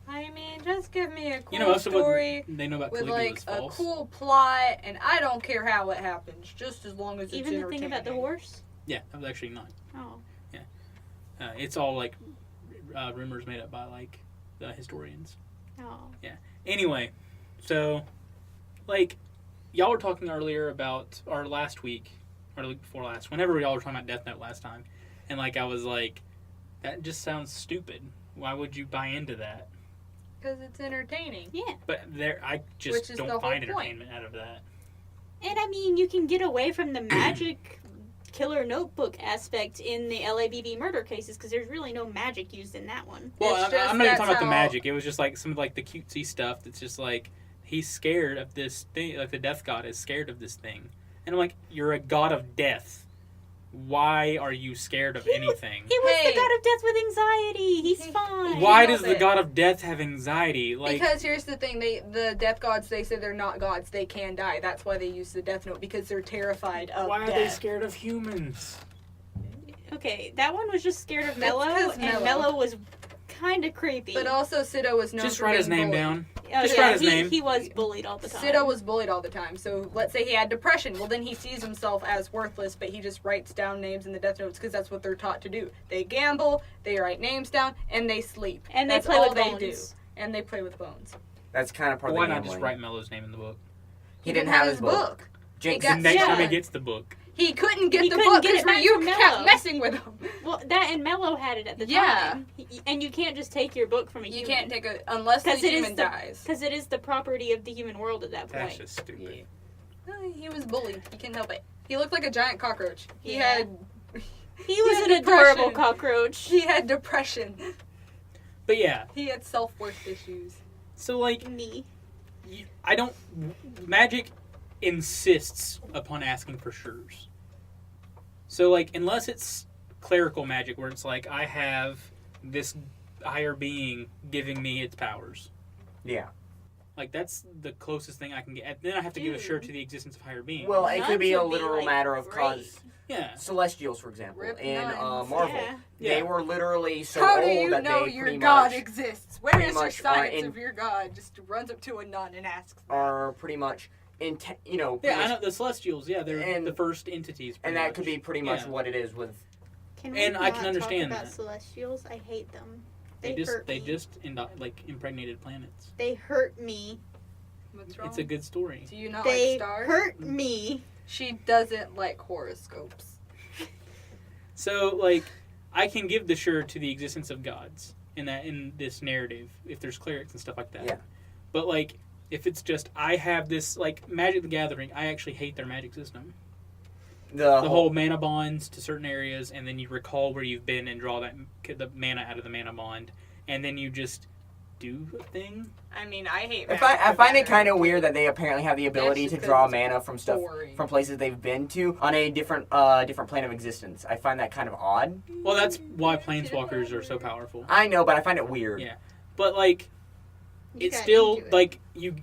B: I mean, just give me a cool
A: Most of what
B: story
A: they know about
B: with
A: Caligula's
B: a
A: false.
B: cool plot, and I don't care how it happens, just as long as it's
C: Even the thing about the
B: entertaining.
C: horse?
A: Yeah, that was actually not.
C: Oh.
A: It's all, rumors made up by, the historians.
C: Oh.
A: Anyway, so, y'all were talking earlier about, or last week, or the week before last, whenever y'all were talking about Death Note last time, and, I was like, that just sounds stupid. Why would you buy into that?
B: Because it's entertaining.
C: Yeah.
A: But I
B: Which
A: just
B: is the
A: don't
B: whole
A: find
B: point.
A: entertainment out of that.
C: And I mean, you can get away from the magic killer notebook aspect in the LABB murder cases because there's really no magic used in that one.
A: Well,
B: It's
A: I'm
B: just
A: not even
B: that's
A: talking about the
B: how-
A: magic. It was just like some of like the cutesy stuff that's just like he's scared of this thing. Like the death god is scared of this thing, and I'm like, you're a god of death. Why are you scared of anything?
C: He was
B: Hey.
C: the god of death with anxiety. He's fine.
A: Why
B: He
A: does
B: knows
A: the
B: it.
A: god of death have anxiety? Like,
B: Because here's the thing, the death gods, they say they're not gods, they can die. That's why they use the death note, because they're terrified of
A: why are
B: death.
A: they scared of humans?
C: Okay, that one was just scared of
B: That's
C: Mello,
B: 'cause
C: and
B: Mello.
C: Mello was kind of creepy.
B: But also, Sido was known
A: Just
B: for
A: write his
B: being
A: name
B: bullied.
A: down.
C: Oh,
A: just
C: yeah,
A: write his name.
C: He was bullied all the time.
B: Sido was bullied all the time. So let's say he had depression. Well, then he sees himself as worthless, but he just writes down names in the death notes because that's what they're taught to do. They gamble, they write names down, and they sleep.
C: And they
B: That's
C: play
B: all
C: with
B: they
C: bones.
B: do. And they play with bones.
D: That's kind of part
A: Why
D: of the
A: not just
D: gambling.
A: write Mello's name in the book?
D: He didn't have his book. Jinx.
B: He got-
A: The next
B: Yeah.
A: time he gets the book.
B: He couldn't get
C: He
B: the
C: couldn't
B: book
C: get it
B: because
C: back
B: you
C: from
B: kept
C: Mello.
B: messing with him.
C: Well, that and Mello had it at the
B: Yeah.
C: time. And you can't just take your book from a
B: You
C: human.
B: can't take it unless the
C: 'Cause it is
B: human
C: the-
B: dies.
C: Because it is the property of the human world at that
A: That's
C: point.
A: just stupid.
B: He was bullied. He couldn't help it. He looked like a giant cockroach. He
C: Yeah.
B: had
C: He was
B: had
C: an adorable
B: depression.
C: cockroach.
B: He had depression.
A: But yeah,
B: He had self-worth issues.
A: so like,
C: Me.
A: I don't. Magic insists upon asking for sure's. So like, unless it's clerical magic, where it's like I have this higher being giving me its powers.
D: Yeah.
A: Like that's the closest thing I can get. And then I have to give a sure to the existence of higher being.
D: Well, it could be a
C: Nuns would be,
D: literal
C: like,
D: matter of
C: great.
D: cause
A: yeah.
D: Celestials, for example,
B: Rip
D: in
B: nuns.
D: Marvel,
C: Yeah.
A: Yeah.
D: they were literally so
B: How
D: old
B: do you
D: that
B: know
D: they
B: your
D: pretty
B: god
D: much
B: exists? Where
D: pretty
B: is your
D: much are
B: science
D: in-
B: of your god? Just runs up to a nun and asks them.
D: are pretty much pretty
A: Yeah, I
D: much-
A: know the Celestials. Yeah, they're
D: And-
A: the first entities.
D: and
A: pretty
D: that
A: much.
D: could be pretty much
A: Yeah.
D: what it is with.
C: Can
A: And I
C: not
A: can understand
C: talk about
A: that.
C: Celestials? I hate them.
A: They
C: hurt me.
A: just impregnated planets.
C: They hurt me.
B: What's wrong?
A: It's a good story.
B: Do you not
C: They
B: like stars?
C: hurt me.
B: She doesn't like horoscopes.
A: So like, I can give the sure to the existence of gods in this narrative if there's clerics and stuff like that.
D: Yeah.
A: But like, if it's just I have this like Magic the Gathering, I actually hate their magic system.
D: The
A: The whole mana bonds to certain areas, and then you recall where you've been and draw the mana out of the mana bond, and then you just do a thing.
B: I mean, I hate.
D: I find it kind of weird that they apparently have the ability
B: just
D: to
B: 'cause
D: draw
B: it's
D: mana from stuff
B: boring.
D: from places they've been to on a different plane of existence. I find that kind of odd.
A: Well, that's why planeswalkers are so powerful.
D: I know, but I find it weird.
A: Yeah. But like,
C: You
A: it's
C: got
A: still
C: into it.
A: like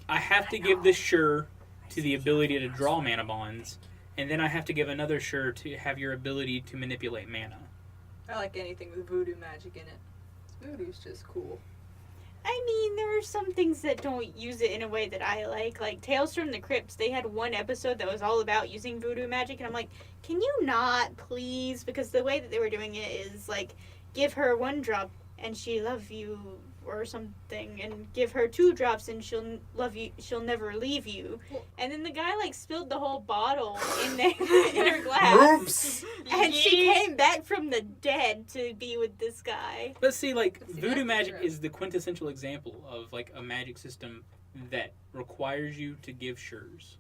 A: I have to give this sure to the ability to draw mana bonds, and then I have to give another sure to have your ability to manipulate mana.
B: I like anything with voodoo magic in it. Voodoo's just cool.
C: I mean, there are some things that don't use it in a way that I like. Like Tales from the Crypts, they had one episode that was all about using voodoo magic, and I'm like, can you not, please? Because the way that they were doing it is like, give her 1 drop and she love you or something, and give her 2 drops and she'll love you. She'll never leave you. And then the guy like spilled the whole bottle in her glass.
D: Oops.
C: And she came back from the dead to be with this guy.
A: But see, like
B: See,
A: voodoo
B: that's
A: magic
B: true.
A: is the quintessential example of like a magic system that requires you to give sure's.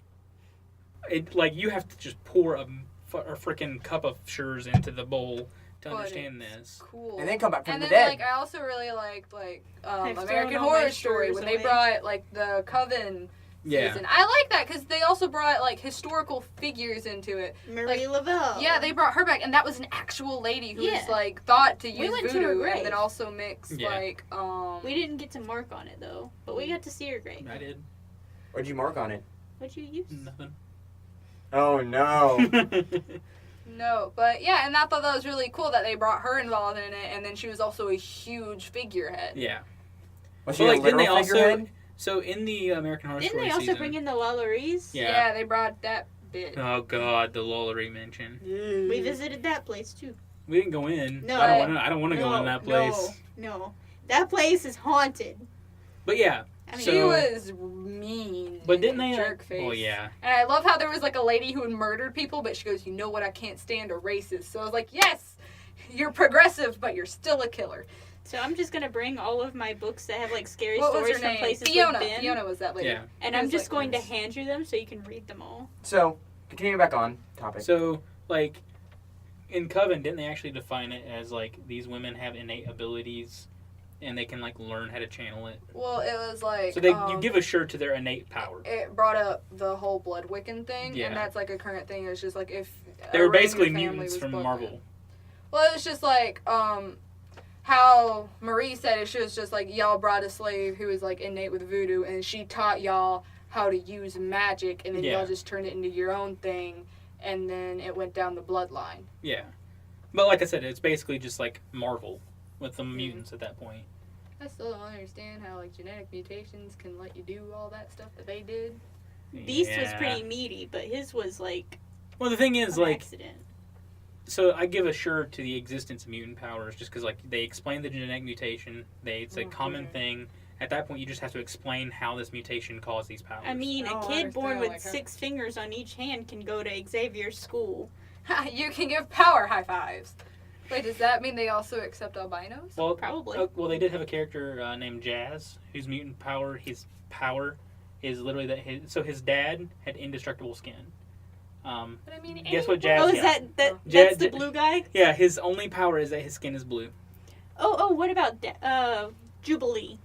A: It like you have to just pour a freaking cup of sure's into the bowl to
B: But
A: understand
B: it's
A: this.
B: Cool.
D: And then come back from
B: and
D: the
B: then,
D: dead.
B: like, I also really liked, like,
C: I've thrown
B: American
C: all my
B: Horror Story
C: shirts
B: when they
C: away.
B: brought, like, the Coven
A: Yeah.
B: season. I like that because they also brought, like, historical figures into it.
C: Marie Laveau.
B: Yeah, they brought her back, and that was an actual lady who
C: Yeah.
B: was, like, thought to
C: We
B: use
C: went to her
B: voodoo
C: grave.
B: and then also mix,
A: Yeah.
B: like,
C: We didn't get to mark on it though, but we got to see her grave.
A: I did
D: What'd you mark on it?
C: What'd you use?
A: nothing.
D: Oh no.
B: No, but yeah, and I thought that was really cool that they brought her involved in it, and then she was also a huge figurehead.
A: Yeah.
D: Was she
A: But
D: a
A: like, didn't they
D: literal
A: also?
D: figurehead?
A: So in the American Horror
C: Didn't
A: Story
C: they also
A: season,
C: bring in the Lalauries?
A: Yeah.
B: they brought that bit.
A: Oh God, the Lollery mention.
C: We visited that place too.
A: We didn't go in.
C: No.
A: I don't want to go in that place.
C: No. That place is haunted.
A: But yeah.
C: I mean,
A: So-
B: She was mean.
A: But
B: and
A: didn't
B: a
A: they?
B: jerk face.
A: Oh yeah.
B: And I love how there was like a lady who had murdered people, but she goes, "You know what? I can't stand a racist." So I was like, "Yes, you're progressive, but you're still a killer."
C: So I'm just gonna bring all of my books that have like scary
B: What was
C: stories
B: her
C: from
B: name?
C: places
B: Fiona.
C: we've been,
B: Fiona was that lady.
A: Yeah.
C: and
B: It
C: I'm
B: was
C: just
B: like
C: going to
B: this.
C: hand you them so you can read them all.
D: So, continuing back on topic.
A: So, like, in Coven, didn't they actually define it as, like, these women have innate abilities and they can, like, learn how to channel it?
B: Well, it was like.
A: So you give a shirt to their innate power.
B: It brought up the whole blood Wiccan thing,
A: Yeah.
B: and that's like a current thing. It's just like if
A: They were
B: a ring in
A: basically
B: your family
A: mutants
B: was
A: from
B: blood
A: Marvel.
B: Wiccan. Well, it was just like how Marie said it. She was just like, y'all brought a slave who was like innate with voodoo, and she taught y'all how to use magic, and then
A: Yeah.
B: y'all just turned it into your own thing, and then it went down the bloodline.
A: Yeah. But like I said, it's basically just like Marvel with the mutants at that point.
B: I still don't understand how like genetic mutations can let you do all that stuff that they did.
C: Beast was
A: Yeah.
C: pretty meaty, but his was like
A: Well, the thing is,
C: an
A: like,
C: accident.
A: so I give a shirt to the existence of mutant powers just because, like, they explain the genetic mutation. It's a common
B: Okay.
A: thing. At that point, you just have to explain how this mutation caused these powers.
C: I mean,
B: Oh,
C: a
B: I
C: kid born
B: understand,
C: with
B: like,
C: 6 fingers on each hand can go to Xavier's school.
B: You can give power high fives. Wait, does that mean they also accept albinos?
A: well,
C: Probably.
A: well, they did have a character named Jazz, whose mutant power, his power, is literally that. His dad had indestructible skin.
B: But I mean,
A: Guess what
B: any-
A: Jazz-
C: Oh, is
A: yeah.
C: that's
A: Ja-
C: the
A: Ja-
C: blue guy?
A: Yeah, his only power is that his skin is blue.
C: Oh, what about Jubilee?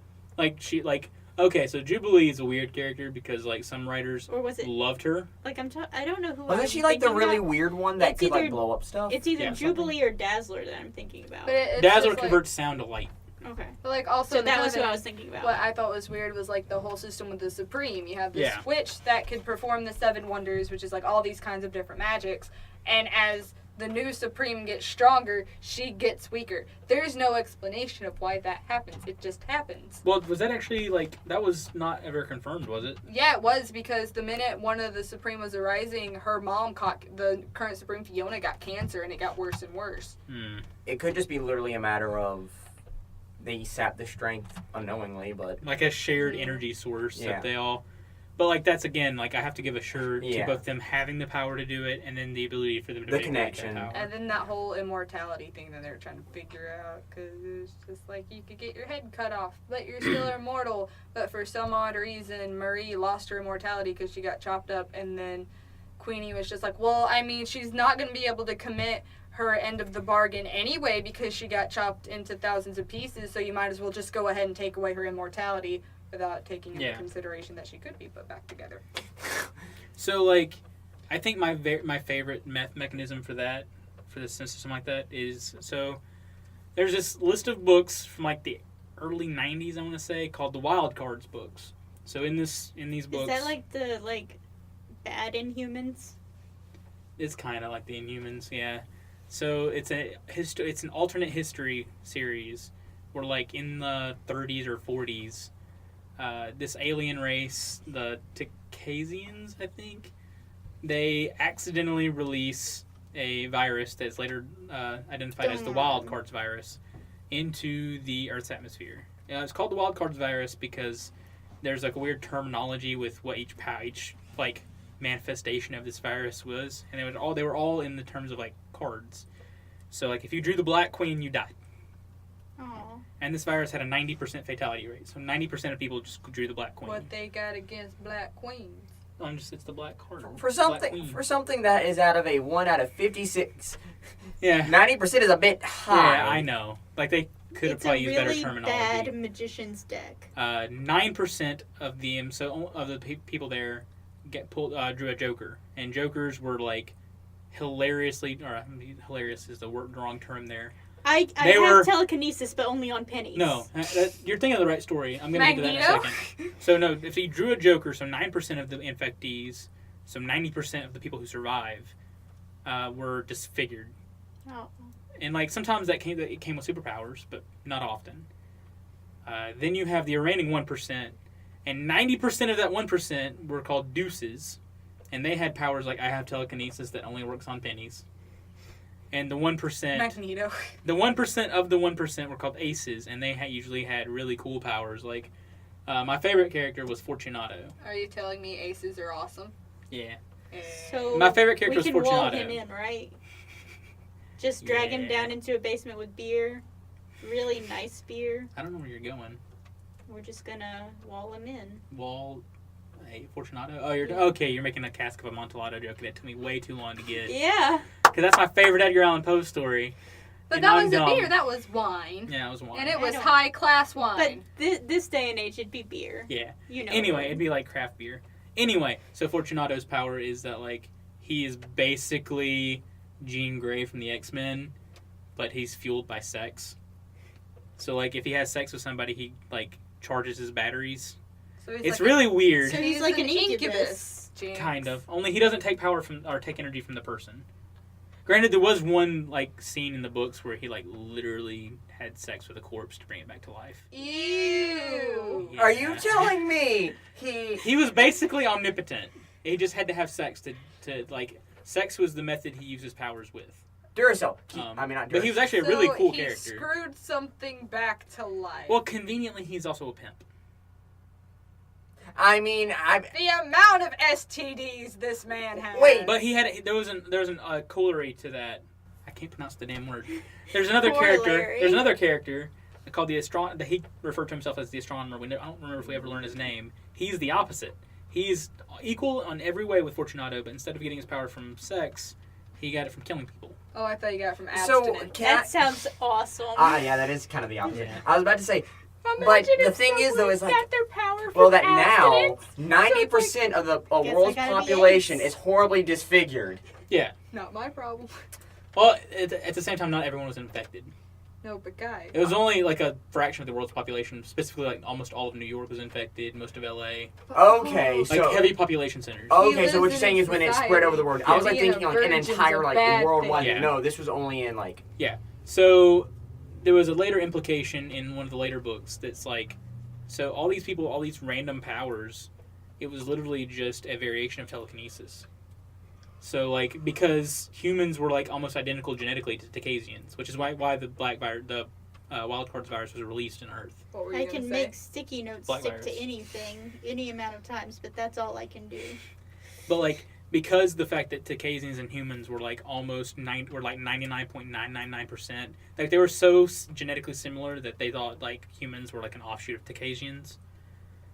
A: Okay, so Jubilee is a weird character because, like, some writers
C: Or was it
A: loved her.
C: like I don't know who.
D: Wasn't
C: I'm
D: she like the
C: thinking
D: really
C: about.
D: weird one that
C: It's
D: could like
C: either-
D: blow up stuff?
C: It's either
A: Yeah,
C: Jubilee or Dazzler that I'm thinking about.
B: But it's
A: Dazzler
B: just, like,
A: converts sound to light.
C: Okay.
B: But like also
C: So
B: in the
C: that was who
B: Coven,
C: I was thinking about.
B: What I thought was weird was like the whole system with the Supreme. You have this
A: Yeah.
B: witch that could perform the 7 wonders, which is like all these kinds of different magics. And as the new Supreme gets stronger, she gets weaker. There's no explanation of why that happens. It just happens.
A: Well, was that actually, like, that was not ever confirmed, was it?
B: Yeah, it was because the minute one of the Supreme was arising, her mom caught the current Supreme Fiona got cancer, and it got worse and worse.
D: It could just be literally a matter of they sap the strength unknowingly, but
A: Like a shared energy source
D: Yeah.
A: that they all... But, like, that's, again, like, I have to give a shirt to
D: Yeah.
A: both them having the power to do it and then the ability for them to
D: The
A: manipulate
D: connection.
A: that power.
B: And then that whole immortality thing that they're trying to figure out, because it's just like you could get your head cut off, but you're still immortal. But for some odd reason, Marie lost her immortality because she got chopped up, and then Queenie was just like, well, I mean, she's not going to be able to commit her end of the bargain anyway because she got chopped into thousands of pieces, so you might as well just go ahead and take away her immortality without taking into
A: Yeah.
B: consideration that she could be put back together.
A: So, like, I think my favorite mechanism for that, for the system like that, is, so there's this list of books from, like, the early 90s, I want to say, called the Wild Cards books. So in these books...
C: Is that like the bad Inhumans?
A: It's kind of like the Inhumans, yeah. So it's an alternate history series where, like, in the 30s or 40s, this alien race, the Takazians, I think, they accidentally release a virus that's later identified as the Wild Cards virus into the Earth's atmosphere. It's called the Wild Cards virus because there's like a weird terminology with what each like manifestation of this virus was, and they were all in the terms of like cards. So like if you drew the Black Queen, you died.
C: Oh.
A: And this virus had a 90% fatality rate. So 90% of people just drew the Black Queen.
B: What they got against Black Queens?
A: It's the Black card.
D: for
A: Black Queen.
D: something that is out of a 1 out of 56,
A: Yeah.
D: 90% is a bit high.
A: Yeah, I know. Like they could have
C: It's a
A: probably used better
C: really
A: terminology.
C: bad magician's deck.
A: 9% of the people there drew a Joker, and Jokers were like hilariously, or hilarious is the wrong term there.
C: I
A: They
C: have
A: were-
C: telekinesis, but only on pennies.
A: No, you're thinking of the right story. I'm going to get to that in a
B: Magneto?
A: second. So no, if you drew a Joker, so 9% of the infectees, so 90% of the people who survive, were disfigured.
C: Oh.
A: And like sometimes it came with superpowers, but not often. Then you have the remaining 1%, and 90% of that 1% were called deuces, and they had powers like I have telekinesis that only works on pennies. And the 1%,
B: Magneto.
A: the 1% of the 1% were called aces, and they usually had really cool powers. Like my favorite character was Fortunato.
B: Are you telling me aces are awesome?
A: Yeah,
C: So
A: my favorite character
C: we
A: was
C: can wall
A: Fortunato.
C: him in, right? Just drag him
A: Yeah.
C: down into a basement with beer. really nice beer.
A: I don't know where you're going.
C: We're just gonna wall them in.
A: Wall, a Fortunato. Oh, you're
C: Yeah.
A: okay. You're making a cask of Amontillado joke that took me way too long to get.
C: Yeah.
A: Because that's my favorite Edgar Allan Poe story.
B: But
A: And
B: that
A: I'm
B: was a
A: dumb.
B: beer. That was wine.
A: Yeah, it was wine.
B: And it
C: I
B: was
C: don't-
B: high class
C: But
B: wine.
C: this day and age, it'd be beer.
A: Yeah.
C: You know.
A: Anyway, it'd be like craft beer. Anyway, so Fortunato's power is that like he is basically Jean Grey from the X-Men, but he's fueled by sex. So like if he has sex with somebody, he like charges his batteries.
B: So he's
A: It's
B: like
A: really weird.
C: So he's like an incubus.
B: James.
A: Kind of. Only he doesn't take power from or take energy from the person. Granted, there was one like scene in the books where he like literally had sex with a corpse to bring it back to life.
B: Ew.
A: Yeah.
D: Are you telling me
A: He was basically omnipotent. He just had to have sex to like sex was the method he used his powers with.
D: Duracell?
A: Not
D: Duracell.
A: But he was actually a really cool
B: he
A: character.
B: screwed something back to life.
A: Well, conveniently, he's also a pimp.
D: I mean,
B: the amount of STDs this man has.
D: Wait,
A: But he had there was a corollary to that. I can't pronounce the damn word. There's another character.
C: Corollary.
A: There's another character called the astronomer. He referred to himself as the astronomer. I don't remember if we ever learned his name. He's the opposite. He's equal on every way with Fortunato, but instead of getting his power from sex, he got it from killing people.
B: Oh, I thought you got it from
D: So,
B: abstinence.
C: That sounds awesome.
D: yeah, that is kind of the opposite.
A: Yeah.
D: I was about to say,
C: Imagine
D: but the
C: if
D: thing is, though,
C: someone
D: is like,
C: got their power
D: well,
C: from
D: that now
C: abstinence.
D: 90% of the
C: Guess I
D: world's
C: gotta be
D: population
C: ace.
D: is horribly disfigured.
B: Not my problem.
A: Well, at the same time, not everyone was infected.
B: No, but guys.
A: It was only like a fraction of the world's population. Specifically, like almost all of New York was infected. Most of LA,
D: Okay,
A: like
D: so
A: heavy population centers.
D: okay,
B: He
D: so what you're
B: lives
D: saying
B: in
D: is when it
B: society.
D: spread over the world. I was like
B: Being a
D: thinking like an
B: virgin's
D: entire
B: a
D: like
B: bad
D: worldwide.
A: thing. Yeah.
D: No, this was only in like.
A: So there was a later implication in one of the later books that's like, so all these people, all these random powers, it was literally just a variation of telekinesis. So like because humans were like almost identical genetically to Caucasians, which is why the wild cards virus was released in Earth.
B: What were you
C: I
B: gonna
C: can
B: say?
C: make sticky notes
A: Black
C: stick
A: virus.
C: to anything, any amount of times, but that's all I can do.
A: But like because the fact that Caucasians and humans were like almost 99.999%, like they were so genetically similar that they thought like humans were like an offshoot of Caucasians.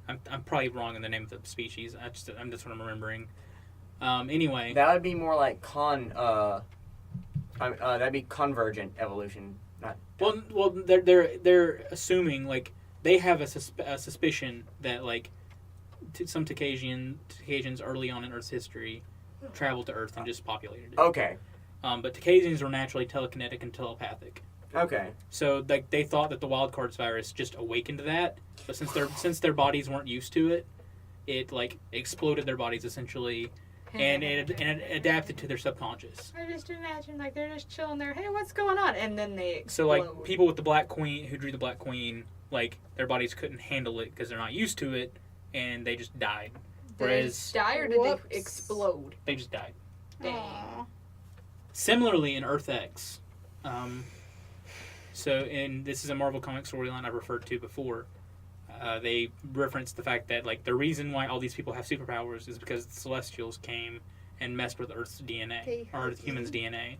A: I'm probably wrong in the name of the species. That's what I'm remembering. Anyway,
D: That would be more like that'd be convergent evolution. Not.
A: well, they're assuming like they have a suspicion that like some Caucasians early on in Earth's history traveled to Earth and just populated it.
D: Okay.
A: But Caucasians were naturally telekinetic and telepathic.
D: Okay.
A: So like they thought that the wild cards virus just awakened that, but since their bodies weren't used to it, it like exploded their bodies essentially, and it adapted to their subconscious.
B: I just imagine like they're just chilling there. Hey, what's going on? And then they
A: So
B: explode.
A: like people with the Black Queen who drew the Black Queen, like their bodies couldn't handle it because they're not used to it, and they just died.
B: Did they just die or did
C: Whoops.
B: they explode?
A: They just died.
B: Dang.
C: Aw.
A: Similarly in Earth X, this is a Marvel comic storyline I've referred to before. They referenced the fact that like the reason why all these people have superpowers is because the Celestials came and messed with Earth's DNA
C: They
A: or
C: heard
A: humans' DNA.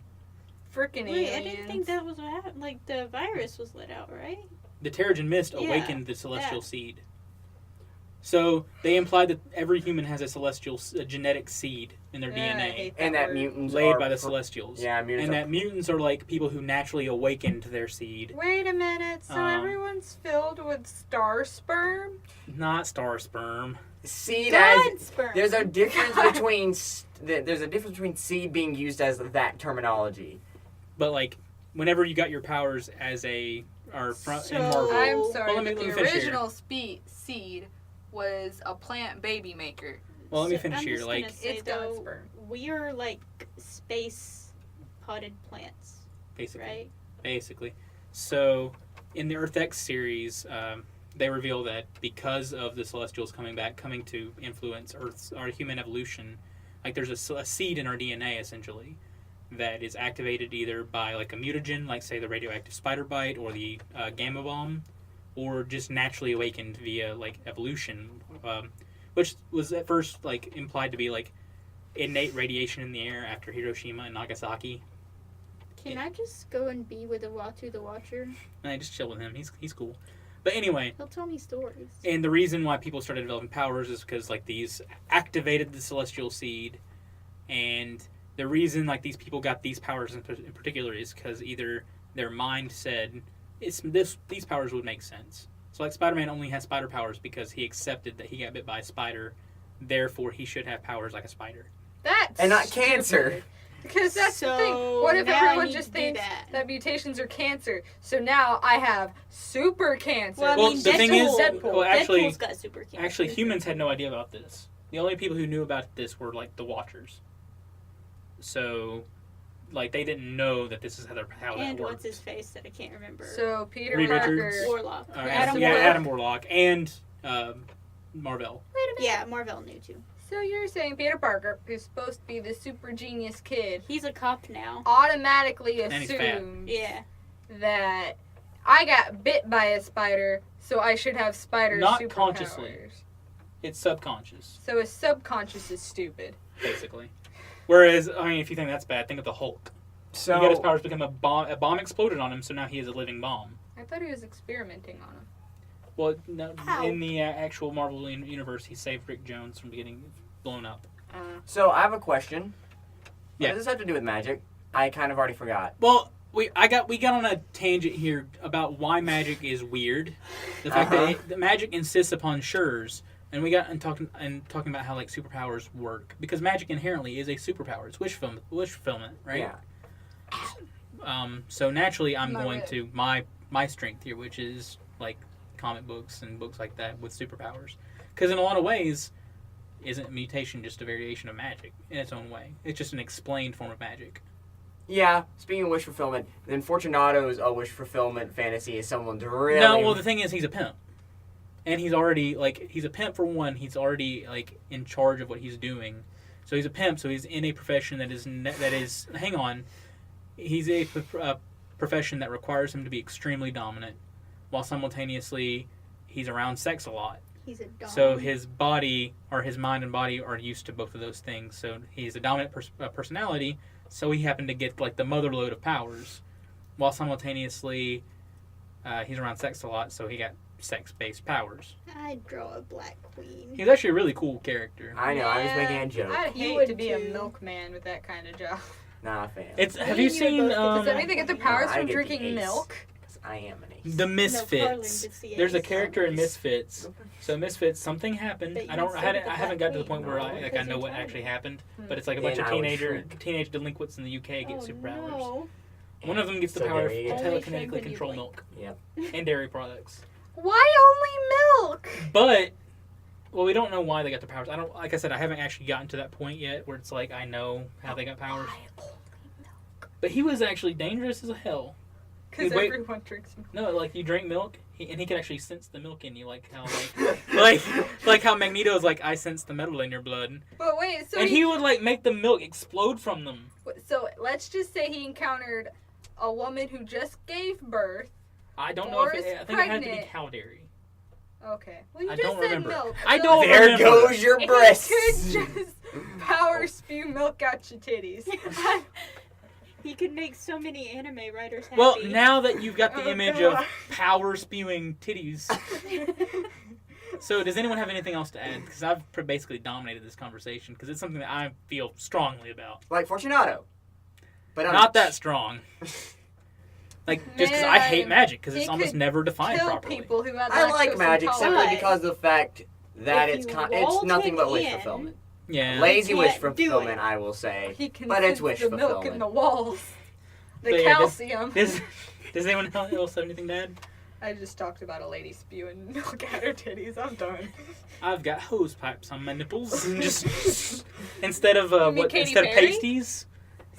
B: Freaking
C: Wait,
B: aliens.
C: I didn't think that was what happened. Like, the virus was let out, right?
A: The Terrigen Mist
C: Yeah,
A: awakened the Celestial
C: that.
A: seed. So they implied that every human has a genetic seed in their
B: I
A: DNA
B: hate
D: And that
B: word.
D: mutants
A: laid
D: are
A: by the
D: pro-
A: Celestials.
D: Yeah, mutants.
A: And
D: are
A: that mutants are like people who naturally awakened their seed,
B: Wait a minute. So everyone's filled with star sperm?
A: not star sperm.
D: seed as
C: God sperm.
D: there's a difference between seed being used as that terminology.
A: But like, whenever you got your powers as in
C: So-
A: Marvel,
B: I'm sorry,
A: Well, let me
B: but the
A: finish here.
B: original seed was a plant baby maker.
A: well, let me
C: So
A: finish
C: I'm
A: here.
C: just
A: Like,
C: gonna say,
B: It's God
C: though,
B: sperm.
C: we are like space potted plants,
A: basically,
C: right?
A: So, in the Earth X series, they reveal that because of the Celestials coming to influence our human evolution, like there's a seed in our DNA essentially that is activated either by like a mutagen, like say the radioactive spider bite or the gamma bomb, or just naturally awakened via like evolution, which was at first like implied to be like innate radiation in the air after Hiroshima and Nagasaki.
C: Can I just go and be with Uatu the Watcher?
A: And I just chill with him. He's cool. But anyway,
C: He'll tell me stories.
A: and the reason why people started developing powers is because like these activated the celestial seed, and the reason like these people got these powers in particular is because either their mind said these powers would make sense. So like Spider-Man only has spider powers because he accepted that he got bit by a spider, therefore he should have powers like a spider.
B: That's
D: And not
B: stupid.
D: cancer.
B: Because that's the
C: So,
B: thing. What if
C: now I
B: everyone
C: need
B: just
C: to do
B: thinks
C: that.
B: that mutations are cancer? So now I have super cancer.
C: Well, I
A: Well,
C: mean,
A: the thing is-
C: Deadpool.
A: well, actually-
C: Deadpool's got super cancer.
A: Actually, humans had no idea about this. The only people who knew about this were like the Watchers. So, like they didn't know that this is how that
C: And
A: worked.
C: what's his face that I can't remember.
B: So Peter
A: Reed
B: Parker.
A: Richards.
C: Warlock.
A: Adam
B: Warlock.
A: Warlock and Marvel.
B: Wait a minute.
C: Yeah, Marvel knew too.
B: So you're saying Peter Parker, who's supposed to be the super genius kid,
C: He's a cop now.
B: automatically
A: And he's fat.
B: assumes
C: Yeah.
B: that I got bit by a spider, so I should have spider
A: Not
B: superpowers.
A: consciously. It's subconscious,
B: So his subconscious is stupid.
A: basically. Whereas, I mean, if you think that's bad, think of the Hulk.
D: So
A: He got his powers become a bomb. A bomb exploded on him, so now he is a living bomb.
B: I thought he was experimenting on him.
A: Well, no,
C: Ow.
A: in the actual Marvel universe, he saved Rick Jones from getting blown up.
D: So I have a question.
A: Yeah.
D: What does this have to do with magic? I kind of already forgot.
A: Well, we got on a tangent here about why magic is weird. The fact that magic insists upon shures, and we got talking about how like superpowers work because magic inherently is a superpower. It's wish fulfillment, right?
D: Yeah.
A: So naturally, I'm
B: Not
A: going
B: really.
A: to my strength here, which is like comic books and books like that with superpowers. Because in a lot of ways, isn't mutation just a variation of magic in its own way? It's just an explained form of magic.
D: Yeah. Speaking of wish fulfillment, then Fortunato's wish fulfillment fantasy is someone to really.
A: No, well, the thing is, he's a pimp. And he's already, like, he's a pimp for one. He's already, like, in charge of what he's doing. So he's a pimp, so he's in a profession that is hang on, he's a profession that requires him to be extremely dominant, while simultaneously he's around sex a lot.
C: He's a dog.
A: So his body, or his mind and body, are used to both of those things. So he's a dominant personality, so he happened to get, like, the motherload of powers, while simultaneously he's around sex a lot, so he got sex-based powers.
C: I'd draw a black queen.
A: He's actually a really cool character.
D: I know. I was making a joke.
B: I'd
C: You
B: hate
C: would
B: to be a
C: too.
B: milkman with that kind of job.
D: Not a fan.
A: It's
C: Me
A: have you
C: and you are
A: seen
C: both
B: Does that mean they get their powers
D: I
B: from
D: get the
B: drinking
D: ace.
B: milk?
D: 'Cause I am an ace.
A: the
C: Karlyn
A: Misfits?
C: gets the
A: There's a
C: ace.
A: character in Misfits. So Misfits, something happened.
C: But
A: I
C: you
A: don't.
C: said
A: I
C: the
A: haven't
C: Black
A: got to the
C: Queen.
A: point where
D: No.
A: I
C: Because
A: know
C: you're
A: what
C: Italian.
A: actually happened.
B: Hmm.
A: But it's like a bunch
D: Then
A: of
D: I would shrink.
A: teenage delinquents in the UK get
C: Oh,
A: superpowers.
C: no.
A: One of them gets the
D: So
A: power
D: there you
A: to
D: go.
C: Only shrink
A: telekinetically
C: when you
A: control
C: blink.
A: milk
D: Yep.
A: and dairy products.
B: Why only milk?
A: But well, we don't know why they got the powers. I don't. Like I said, I haven't actually gotten to that point yet where it's like I know how they got powers.
B: Why only milk?
A: But he was actually dangerous as a hell.
B: Because
A: Wait.
B: everyone drinks milk.
A: No, like you drink milk, and he can actually sense the milk in you, like how like how Magneto's like I sense the metal in your blood,
B: But wait, so
A: and he would like make the milk explode from them.
B: so let's just say he encountered a woman who just gave birth.
A: I don't know if
B: Or is
A: I think it had to be
B: pregnant.
A: cow dairy.
B: Okay. Well, you
A: I
B: just
A: don't
B: said
A: remember.
B: milk.
A: I
B: so
A: don't
D: There
A: remember.
D: goes your
B: he
D: breasts.
B: could just power spew milk out your titties.
C: He could make so many anime writers happy.
A: Well, now that you've got the
B: Oh,
A: image
B: God.
A: of power spewing titties, so does anyone have anything else to add? Because I've basically dominated this conversation because it's something that I feel strongly about.
D: Like Fortunato. But
A: Not that strong. Like just because I hate
B: Man,
A: magic because
B: he
A: it's almost
B: could
A: never defined
B: Kill
A: properly.
B: people who had
D: I like
B: lactose
D: magic simply
B: intolerance.
D: because of the fact that
C: If
D: it's
C: you
D: it's
C: rolled
D: nothing but
C: him
D: wish
C: in-
D: fulfillment.
A: Yeah.
D: Lazy wish
C: can't do
D: fulfillment,
C: it.
D: I will say.
B: He can
D: But it's
B: sense
D: wish
B: the milk
D: fulfillment.
B: in the walls. The
A: So, yeah,
B: calcium.
A: Does anyone else have anything to add?
B: I just talked about a lady spewing milk at her titties. I'm done.
A: I've got hose pipes on my nipples, and just instead of
B: mean Katy
A: instead of
B: Perry?
A: pasties,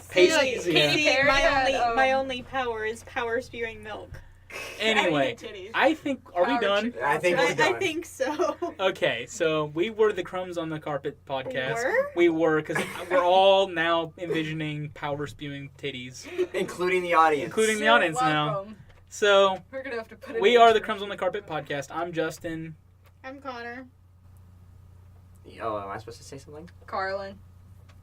B: See,
A: pasties.
B: Katy
A: Yeah.
C: See,
B: Perry had,
C: my only power is power spewing milk.
A: Anyway,
B: Titties.
A: I think are we
B: Power
A: done?
B: chip-
D: I think we're
C: I
D: done.
C: think so.
A: Okay, so we were the Crumbs on the Carpet podcast.
C: Were?
A: We were because we're all now envisioning power spewing titties,
D: Including the audience.
A: including the
B: You're
A: audience now.
B: welcome.
A: So
B: We're gonna have to put it
A: we
B: in
A: are the
B: intro.
A: Crumbs on the Carpet podcast. I'm Justin.
C: I'm Connor.
D: Oh, am I supposed to say something?
B: Karlyn.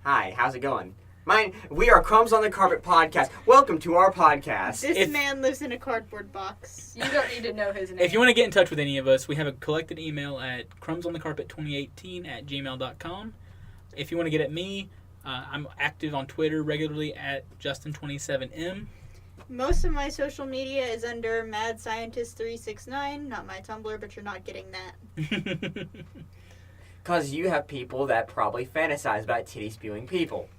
D: Hi, how's it going? We are Crumbs on the Carpet podcast. Welcome to our podcast.
C: This man lives in a cardboard box.
B: You don't need to know his name.
A: If you want to get in touch with any of us, we have a collected email at crumbsonthecarpet2018@gmail.com. If you want to get at me, I'm active on Twitter regularly at Justin27M.
C: Most of my social media is under Mad Scientist 369, not my Tumblr, but you're not getting that.
D: Because you have people that probably fantasize about titty-spewing people.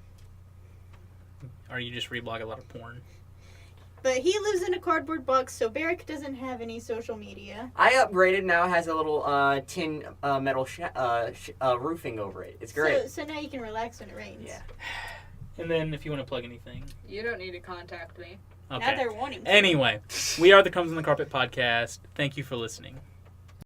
A: Or you just reblog a lot of porn.
C: But he lives in a cardboard box, so Barick doesn't have any social media.
D: I upgraded, now it has a little tin metal roofing over it. It's great.
C: So now you can relax when it rains.
D: Yeah.
A: And then if you want to plug anything.
B: You don't need to contact me.
C: Now
A: Okay.
C: they're wanting to.
A: Anyway, we are the Crumbs on the Carpet podcast. Thank you for listening.